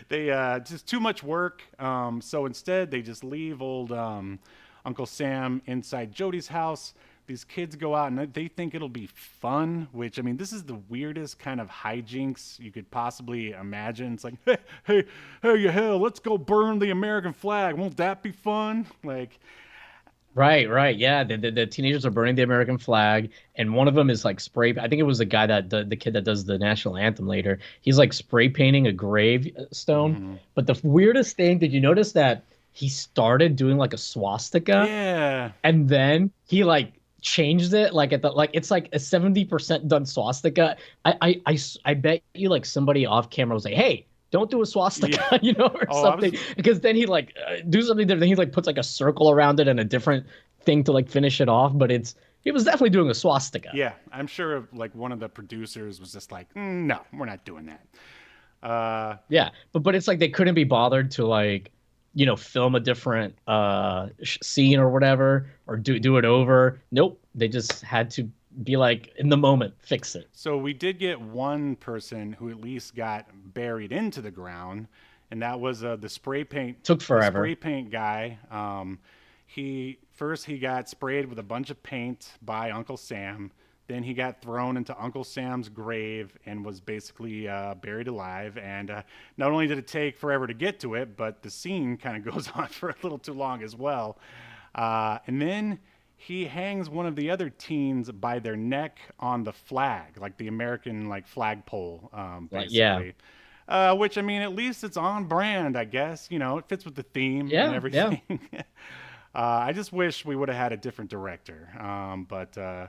they just too much work. So instead they just leave old Uncle Sam inside Jody's house. These kids go out and they think it'll be fun, which, I mean, this is the weirdest kind of hijinks you could possibly imagine. It's like, hey, Yahel, let's go burn the American flag. Won't that be fun? Like, Right. Yeah, the teenagers are burning the American flag, and one of them is like spray. I think it was the guy the kid that does the national anthem later. He's like spray painting a gravestone. But the weirdest thing, did you notice that he started doing like a swastika, Yeah. and then he like changed it like at the like it's like a 70% done swastika. I bet you like somebody off camera was like, hey, don't do a swastika, Yeah. or Oh, something, because then he like do something different. Then he like puts like a circle around it and a different thing to like finish it off. But he was definitely doing a swastika. Yeah, I'm sure like one of the producers was just like, no, we're not doing that. Yeah, but it's like they couldn't be bothered to like, film a different scene or whatever, or do it over. Nope, they just had to be like in the moment, fix it. So we did get one person who at least got buried into the ground, and that was the spray paint. Took forever. The spray paint guy. He got sprayed with a bunch of paint by Uncle Sam. Then he got thrown into Uncle Sam's grave and was basically buried alive. And not only did it take forever to get to it, but the scene kind of goes on for a little too long as well. And then he hangs one of the other teens by their neck on the flag, like the American like flagpole, basically. Yeah. Which, I mean, at least it's on brand, I guess. It fits with the theme and Yeah, everything. I just wish we would have had a different director. But yeah.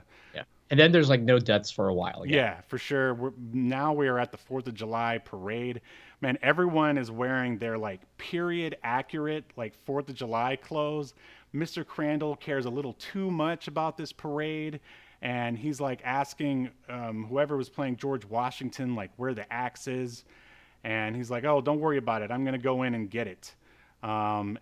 And then there's like no deaths for a while again. yeah, for sure. Now we are at the 4th of July parade. Man, everyone is wearing their like period accurate like 4th of July clothes. Mr. Crandall cares a little too much about this parade. And he's like asking whoever was playing George Washington, like where the axe is. And he's like, oh, don't worry about it. I'm going to go in and get it. Then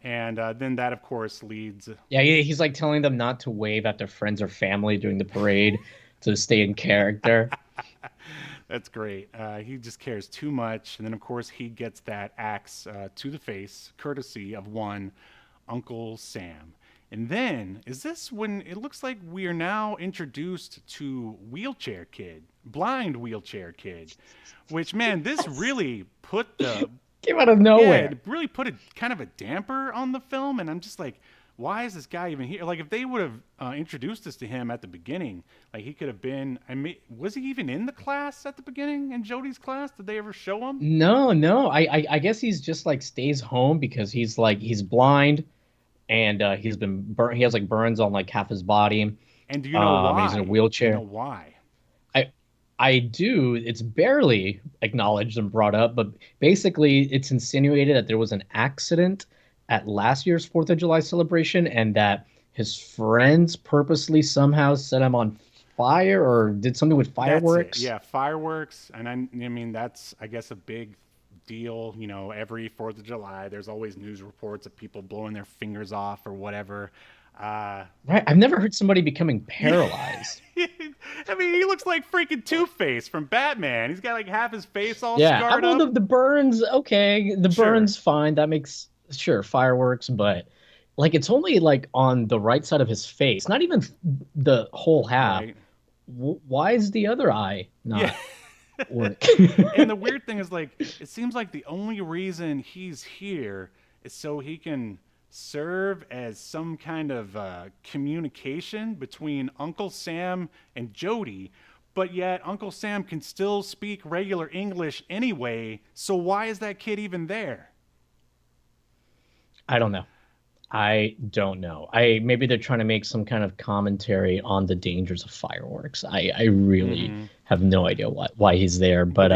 that, of course, leads. Yeah, he's like telling them not to wave at their friends or family during the parade to stay in character. That's great. He just cares too much. And then, of course, he gets that axe to the face, courtesy of one Uncle Sam. And then, is this when it looks like we are now introduced to Wheelchair Kid, Blind Wheelchair Kid, which, man, this really put the... Came out of nowhere. Yeah, it really put a kind of a damper on the film, and I'm just like, why is this guy even here? Like, if they would have introduced us to him at the beginning, like he could have been. I mean, was he even in the class at the beginning in Jodie's class? Did they ever show him? No. I guess he's just like stays home because he's blind, and he's been burnt. He has like burns on like half his body. And do you know why? He's in a wheelchair. Do you know why? I do. It's barely acknowledged and brought up, but basically it's insinuated that there was an accident at last year's 4th of July celebration and that his friends purposely somehow set him on fire or did something with fireworks. Yeah, fireworks. And I mean, that's, I guess, a big deal. Every 4th of July, there's always news reports of people blowing their fingers off or whatever. Right. I've never heard somebody becoming paralyzed. I mean, he looks like freaking Two-Face from Batman. He's got like half his face all Yeah, scarred well, up. the burns, okay. The Sure. burns, fine. That makes, sure, fireworks, but like it's only like on the right side of his face, not even the whole half. Right. Why is the other eye not work? And the weird thing is, like, it seems like the only reason he's here is so he can serve as some kind of communication between Uncle Sam and Jodie, but yet Uncle Sam can still speak regular English anyway, so why is that kid even there? I don't know. Maybe they're trying to make some kind of commentary on the dangers of fireworks. I really have no idea why he's there, but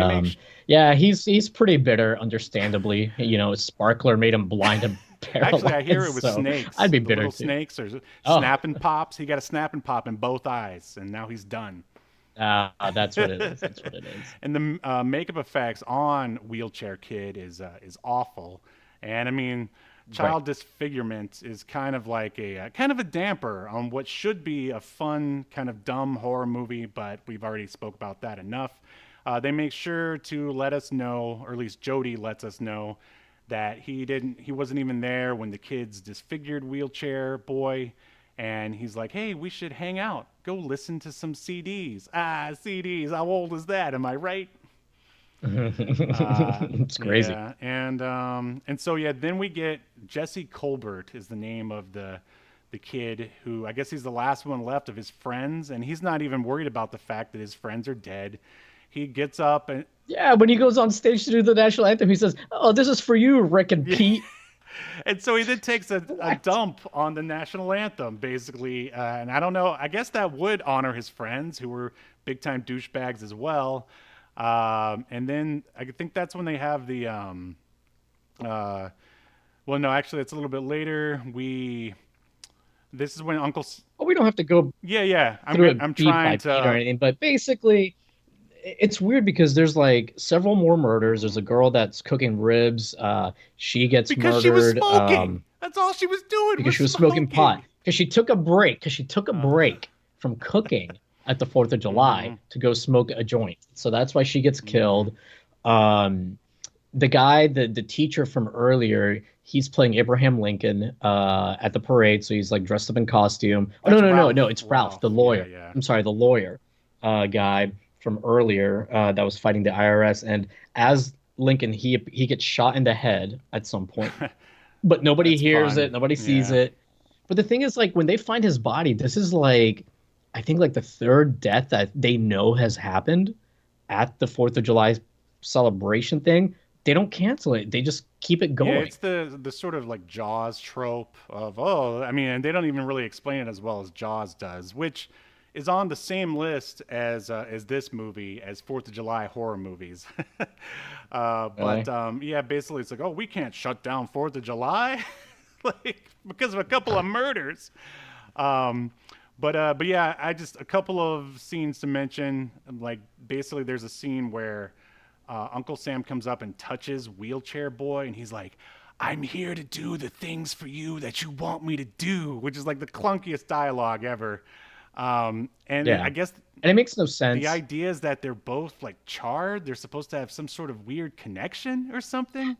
yeah, he's pretty bitter, understandably. Sparkler made him blind and paralyzed. Actually, I hear it was snakes. I'd be the bitter little too. snakes or snap and pops. He got a snap and pop in both eyes, and now he's done. That's what it is. That's what it is. And the makeup effects on Wheelchair Kid is awful. And I mean, child disfigurement is kind of like a damper on what should be a fun kind of dumb horror movie, but we've already spoke about that enough. They make sure to let us know, or at least Jodie lets us know, that he wasn't even there when the kids disfigured Wheelchair Boy. And he's like, hey, we should hang out. Go listen to some CDs. CDs. How old is that? Am I right? It's crazy. Yeah. And so, yeah, then we get Jesse Colbert is the name of the kid who, I guess he's the last one left of his friends. And he's not even worried about the fact that his friends are dead. He gets up and... Yeah, when he goes on stage to do the national anthem, he says, oh, this is for you, Rick and Pete. And so he then takes a dump on the national anthem, basically. And I don't know. I guess that would honor his friends who were big time douchebags as well. And then I think that's when they have the. Well, no, actually, it's a little bit later. This is when Well, we don't have to go Yeah, yeah. through it I'm beat trying by beat or to. anything, but basically, it's weird because there's like several more murders. There's a girl that's cooking ribs. She gets Because she was murdered smoking. That's all she was doing. because she was smoking pot. Because she took a break. Because she took a Uh, break from cooking at the 4th of July mhm, to go smoke a joint. So that's why she gets mhm. killed. The guy, the teacher from earlier, he's playing Abraham Lincoln at the parade. So he's like dressed up in costume. Oh, That's no. It's Ralph, the Yeah, lawyer. yeah. I'm sorry, the lawyer guy from earlier that was fighting the IRS. And as Lincoln, he gets shot in the head at some point, but nobody That's hears fun. it, nobody sees Yeah. it. But the thing is, like, when they find his body, this is like, I think, like the third death that they know has happened at the 4th of July celebration thing. They don't cancel it. They just keep it Yeah, going. it's the sort of like Jaws trope of I mean, and they don't even really explain it as well as Jaws does, which is on the same list as this movie as Fourth of July horror movies. But Really? yeah, basically it's like, oh, we can't shut down Fourth of July, like because of a couple of murders. Um, but yeah, I just a couple of scenes to mention. Like basically, there's a scene where Uncle Sam comes up and touches Wheelchair Boy, and he's like, "I'm here to do the things for you that you want me to do," which is like the clunkiest dialogue ever. And Yeah. I guess And it makes no the sense. idea is that they're both like charred. They're supposed to have some sort of weird connection or something,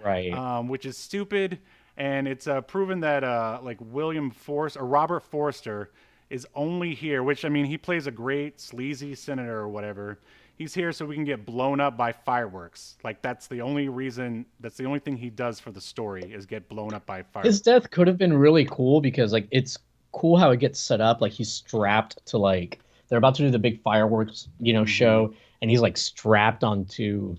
Right. which is stupid. And it's proven that like William Forster or Robert Forster is only here, which I mean he plays a great sleazy senator or whatever. He's here so we can get blown up by fireworks. Like that's the only reason. That's the only thing he does for the story is get blown up by His fireworks. death could have been really cool because like it's cool how it gets set up. Like he's strapped to like they're about to do the big fireworks, Hmm. show, and he's like strapped onto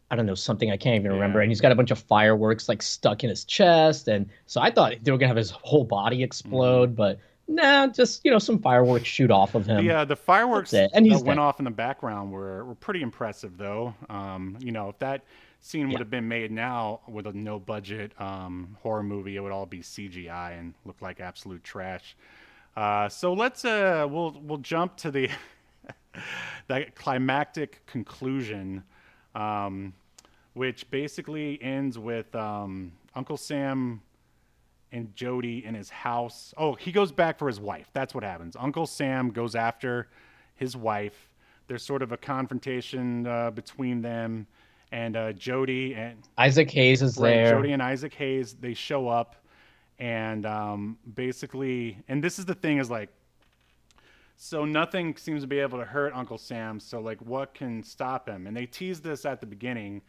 I don't know, something I can't even remember. Yeah. And he's got a bunch of fireworks like stuck in his chest. And so I thought they were gonna have his whole body Hmm. explode, but nah, just some fireworks shoot off of him. The That's fireworks it. And that he's went dead. off in the background were pretty impressive though. If that scene would Yeah. have been made now with a no budget horror movie, it would all be CGI and look like absolute trash. So let's we'll jump to the that climactic conclusion, um, which basically ends with Uncle Sam and Jody in his house. Oh, he goes back for his wife. That's what happens. Uncle Sam goes after his wife. There's sort of a confrontation between them, and Jody and Isaac Hayes is right, there. Jody and Isaac Hayes. They show up, and basically, and this is the thing is like, so nothing seems to be able to hurt Uncle Sam. So like, what can stop him? And they tease this at the beginning.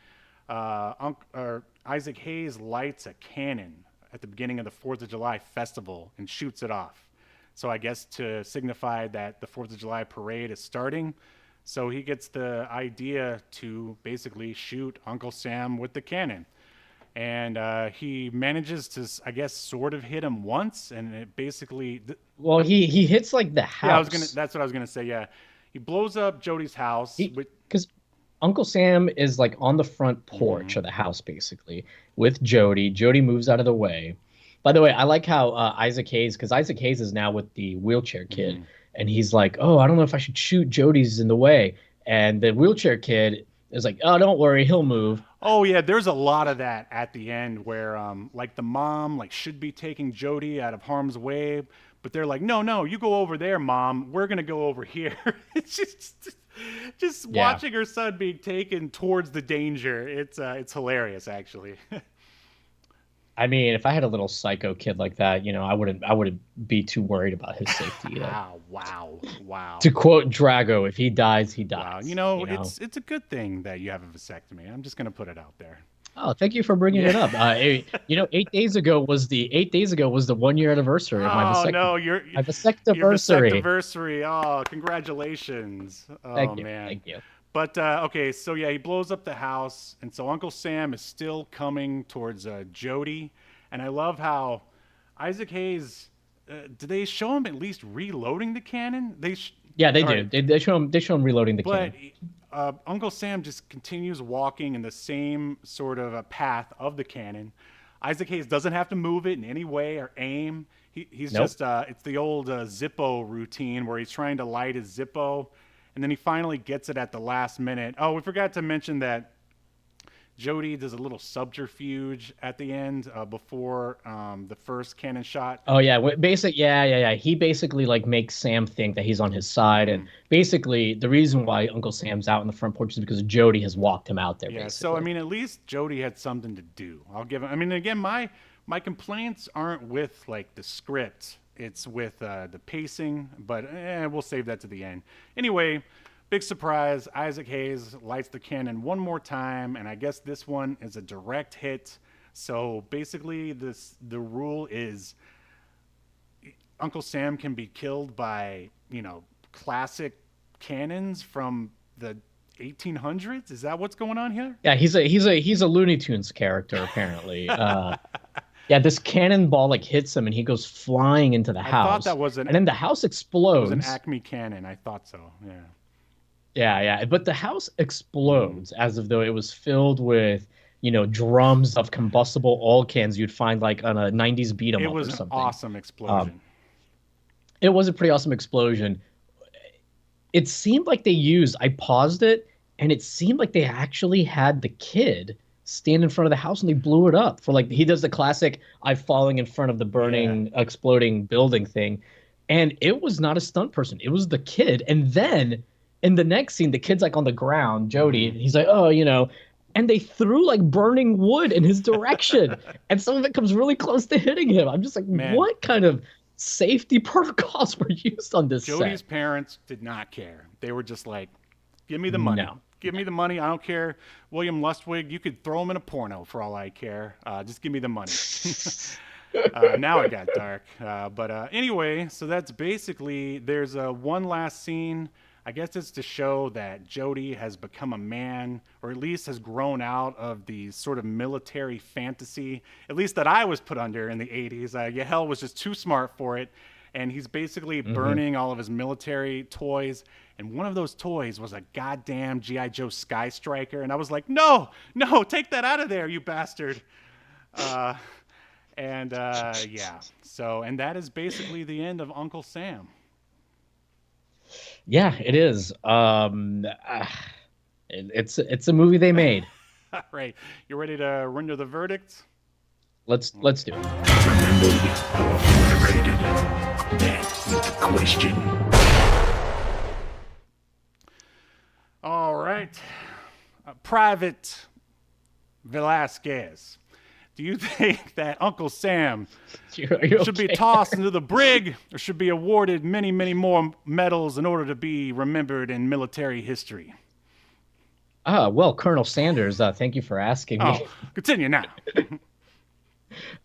Isaac Hayes lights a cannon at the beginning of the Fourth of July festival and shoots it off. So I guess to signify that the Fourth of July parade is starting. So he gets the idea to basically shoot Uncle Sam with the cannon. And he manages to, I guess, sort of hit him once, and it basically, Well, he hits like the yeah, I was gonna. house. That's what I was gonna say. Yeah, he blows up Jody's house. He because Uncle Sam is like on the front porch Mhm. of the house basically with Jody. Jody moves out of the way. By the way, I like how Isaac Hayes, because Isaac Hayes is now with the wheelchair kid, Mhm. and he's like, "Oh, I don't know if I should shoot. Jody's in the way." And the wheelchair kid is like, "Oh, don't worry, he'll move." Oh yeah, there's a lot of that at the end where like the mom like should be taking Jody out of harm's way, but they're like, no, no, you go over there, mom. We're gonna go over here. It's just Yeah. watching her son being taken towards the danger. It's hilarious actually. I mean, if I had a little psycho kid like that, I wouldn't be too worried about his safety. Wow, wow, To wow. quote Drago, if he dies, he Wow, dies. it's a good thing that you have a vasectomy. I'm just gonna put it out there. Oh, thank you for bringing Yeah. it up. 8 days ago was the 1 year anniversary of my Oh vasectomy. no, My your vasectoversary. vasectoversary. Oh, congratulations. Oh Thank you. man. Thank you. But okay, so yeah, he blows up the house, and so Uncle Sam is still coming towards Jody And I love how Isaac Hayes. Do they show him at least reloading the cannon? Yeah, they all do. right. They show him reloading the But cannon. Uncle Sam just continues walking in the same sort of a path of the cannon. Isaac Hayes doesn't have to move it in any way or aim. He's Nope. just, it's the old Zippo routine where he's trying to light his Zippo, and then he finally gets it at the last minute. Oh, we forgot to mention that Jody does a little subterfuge at the end before the first cannon shot. Oh yeah, yeah. He basically like makes Sam think that he's on his side, and basically the reason why Uncle Sam's out on the front porch is because Jody has walked him out there. Yeah, basically. so I mean, at least Jody had something to do. I'll give him. I mean, again, my complaints aren't with like the script; it's with the pacing. But we'll save that to the end. Anyway, big surprise: Isaac Hayes lights the cannon one more time, and I guess this one is a direct hit. So basically, the rule is Uncle Sam can be killed by classic cannons from the 1800s. Is that what's going on here? Yeah, he's a Looney Tunes character apparently. Yeah, this cannonball like hits him and he goes flying into the house. I thought that was and then the house explodes. It was an Acme cannon. I thought so. Yeah. Yeah. But the house explodes as if though it was filled with, drums of combustible oil cans you'd find like on a 90s beat 'em up or something. It was an awesome explosion. It was a pretty awesome explosion. It seemed like I paused it, and it seemed like they actually had the kid stand in front of the house and they blew it up for he does the classic "I falling in front of the burning, exploding building" thing. And it was not a stunt person. It was the kid. And then in the next scene, the kid's like on the ground, Jody, and he's like, oh, and they threw like burning wood in his direction. And some of it comes really close to hitting him. I'm just like, Man. What kind of safety protocols were used on this Jody's set? parents did not care. They were just like, give me the money. No. Give me the money. I don't care. William Lustwig, you could throw him in a porno for all I care. Just give me the money. Now it got dark. But anyway, so that's basically, there's one last scene. I guess it's to show that Jody has become a man, or at least has grown out of the sort of military fantasy, at least that I was put under in the 80s. Yahel was just too smart for it, and he's basically burning all of his military toys, and one of those toys was a goddamn G.I. Joe Sky Striker, and I was like, no, take that out of there, you bastard. Yeah. So, and that is basically the end of Uncle Sam. Yeah, it is. It's a movie they made. All right, you ready to render the verdict? Let's do it. Remembered or obliterated? That is the question. All right, Private Velazquez. Do you think that Uncle Sam should be tossed into the brig, or should be awarded many, many more medals in order to be remembered in military history? Well, Colonel Sanders, thank you for asking me. Oh, continue now.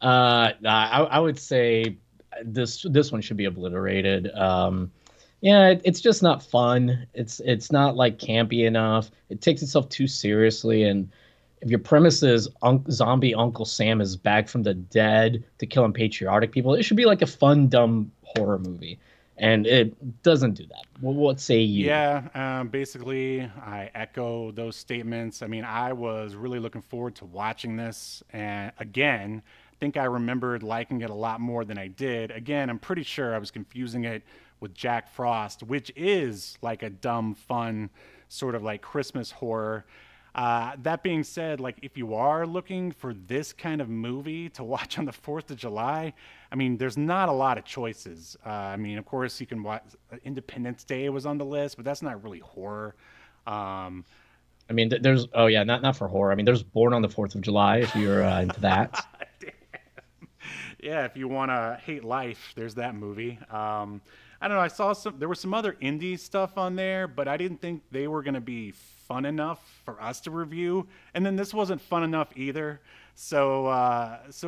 I would say this one should be obliterated. It's just not fun. It's not like campy enough. It takes itself too seriously, and if your premise is zombie Uncle Sam is back from the dead to kill unpatriotic people, it should be like a fun, dumb horror movie. And it doesn't do that. What say you? Yeah, basically, I echo those statements. I mean, I was really looking forward to watching this. And again, I think I remembered liking it a lot more than I did. Again, I'm pretty sure I was confusing it with Jack Frost, which is like a dumb, fun, sort of like Christmas horror. That being said, like if you are looking for this kind of movie to watch on the 4th of July, I mean, there's not a lot of choices. I mean, of course, you can watch Independence Day was on the list, but that's not really horror. I mean, there's not for horror. I mean, there's Born on the 4th of July if you're into that. Yeah, if you want to hate life, there's that movie. I don't know. I saw there was some other indie stuff on there, but I didn't think they were going to be fun enough for us to review. And then this wasn't fun enough either. So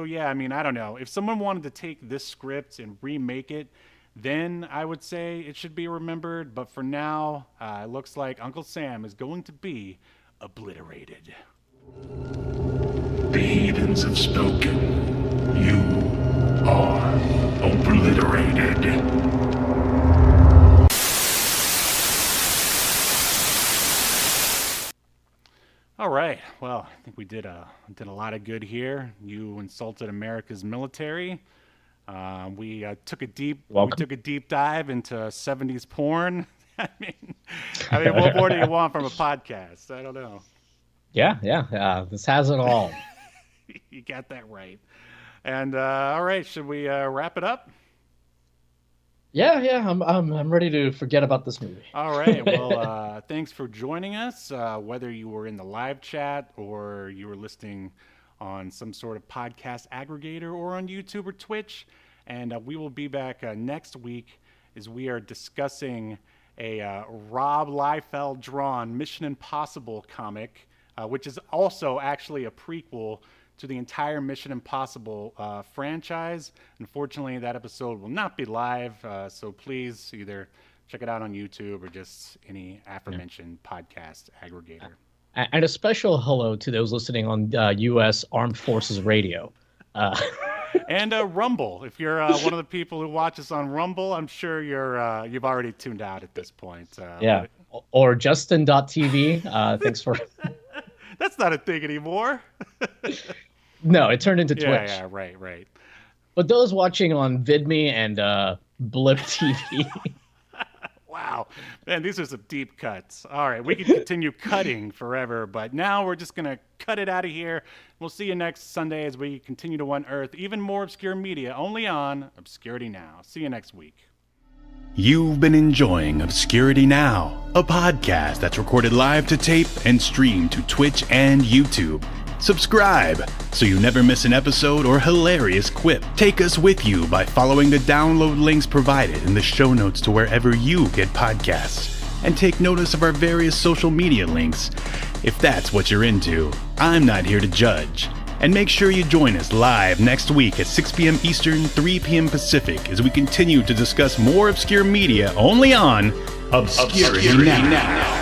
yeah, I mean, I don't know. If someone wanted to take this script and remake it, then I would say it should be remembered. But for now, it looks like Uncle Sam is going to be obliterated. The heathens have spoken. You are obliterated. All right. Well, I think we did a lot of good here. You insulted America's military. We took a deep dive into 70s porn. I mean, what more do you want from a podcast? I don't know. Yeah. This has it all. You got that right. And all right, should we wrap it up? Yeah. I'm ready to forget about this movie. All right. Well, thanks for joining us. Whether you were in the live chat or you were listening on some sort of podcast aggregator or on YouTube or Twitch, and we will be back next week as we are discussing a Rob Liefeld drawn Mission Impossible comic, which is also actually a prequel to the entire Mission Impossible franchise. Unfortunately, that episode will not be live, so please either check it out on YouTube or just any aforementioned podcast aggregator. And a special hello to those listening on U.S. Armed Forces Radio. And Rumble. If you're one of the people who watches on Rumble, I'm sure you've already tuned out at this point. Or Justin.tv. Thanks for... That's not a thing anymore. No, it turned into Twitch. Yeah, right. But those watching on VidMe and Blip TV. Wow. Man, these are some deep cuts. All right, we can continue cutting forever, but now we're just going to cut it out of here. We'll see you next Sunday as we continue to unearth even more obscure media only on Obscurity Now. See you next week. You've been enjoying Obscurity Now, a podcast that's recorded live to tape and streamed to Twitch and YouTube. Subscribe so you never miss an episode or hilarious quip. Take us with you by following the download links provided in the show notes to wherever you get podcasts. And take notice of our various social media links. If that's what you're into, I'm not here to judge. And make sure you join us live next week at 6 p.m. Eastern, 3 p.m. Pacific as we continue to discuss more obscure media only on Obscurity Now.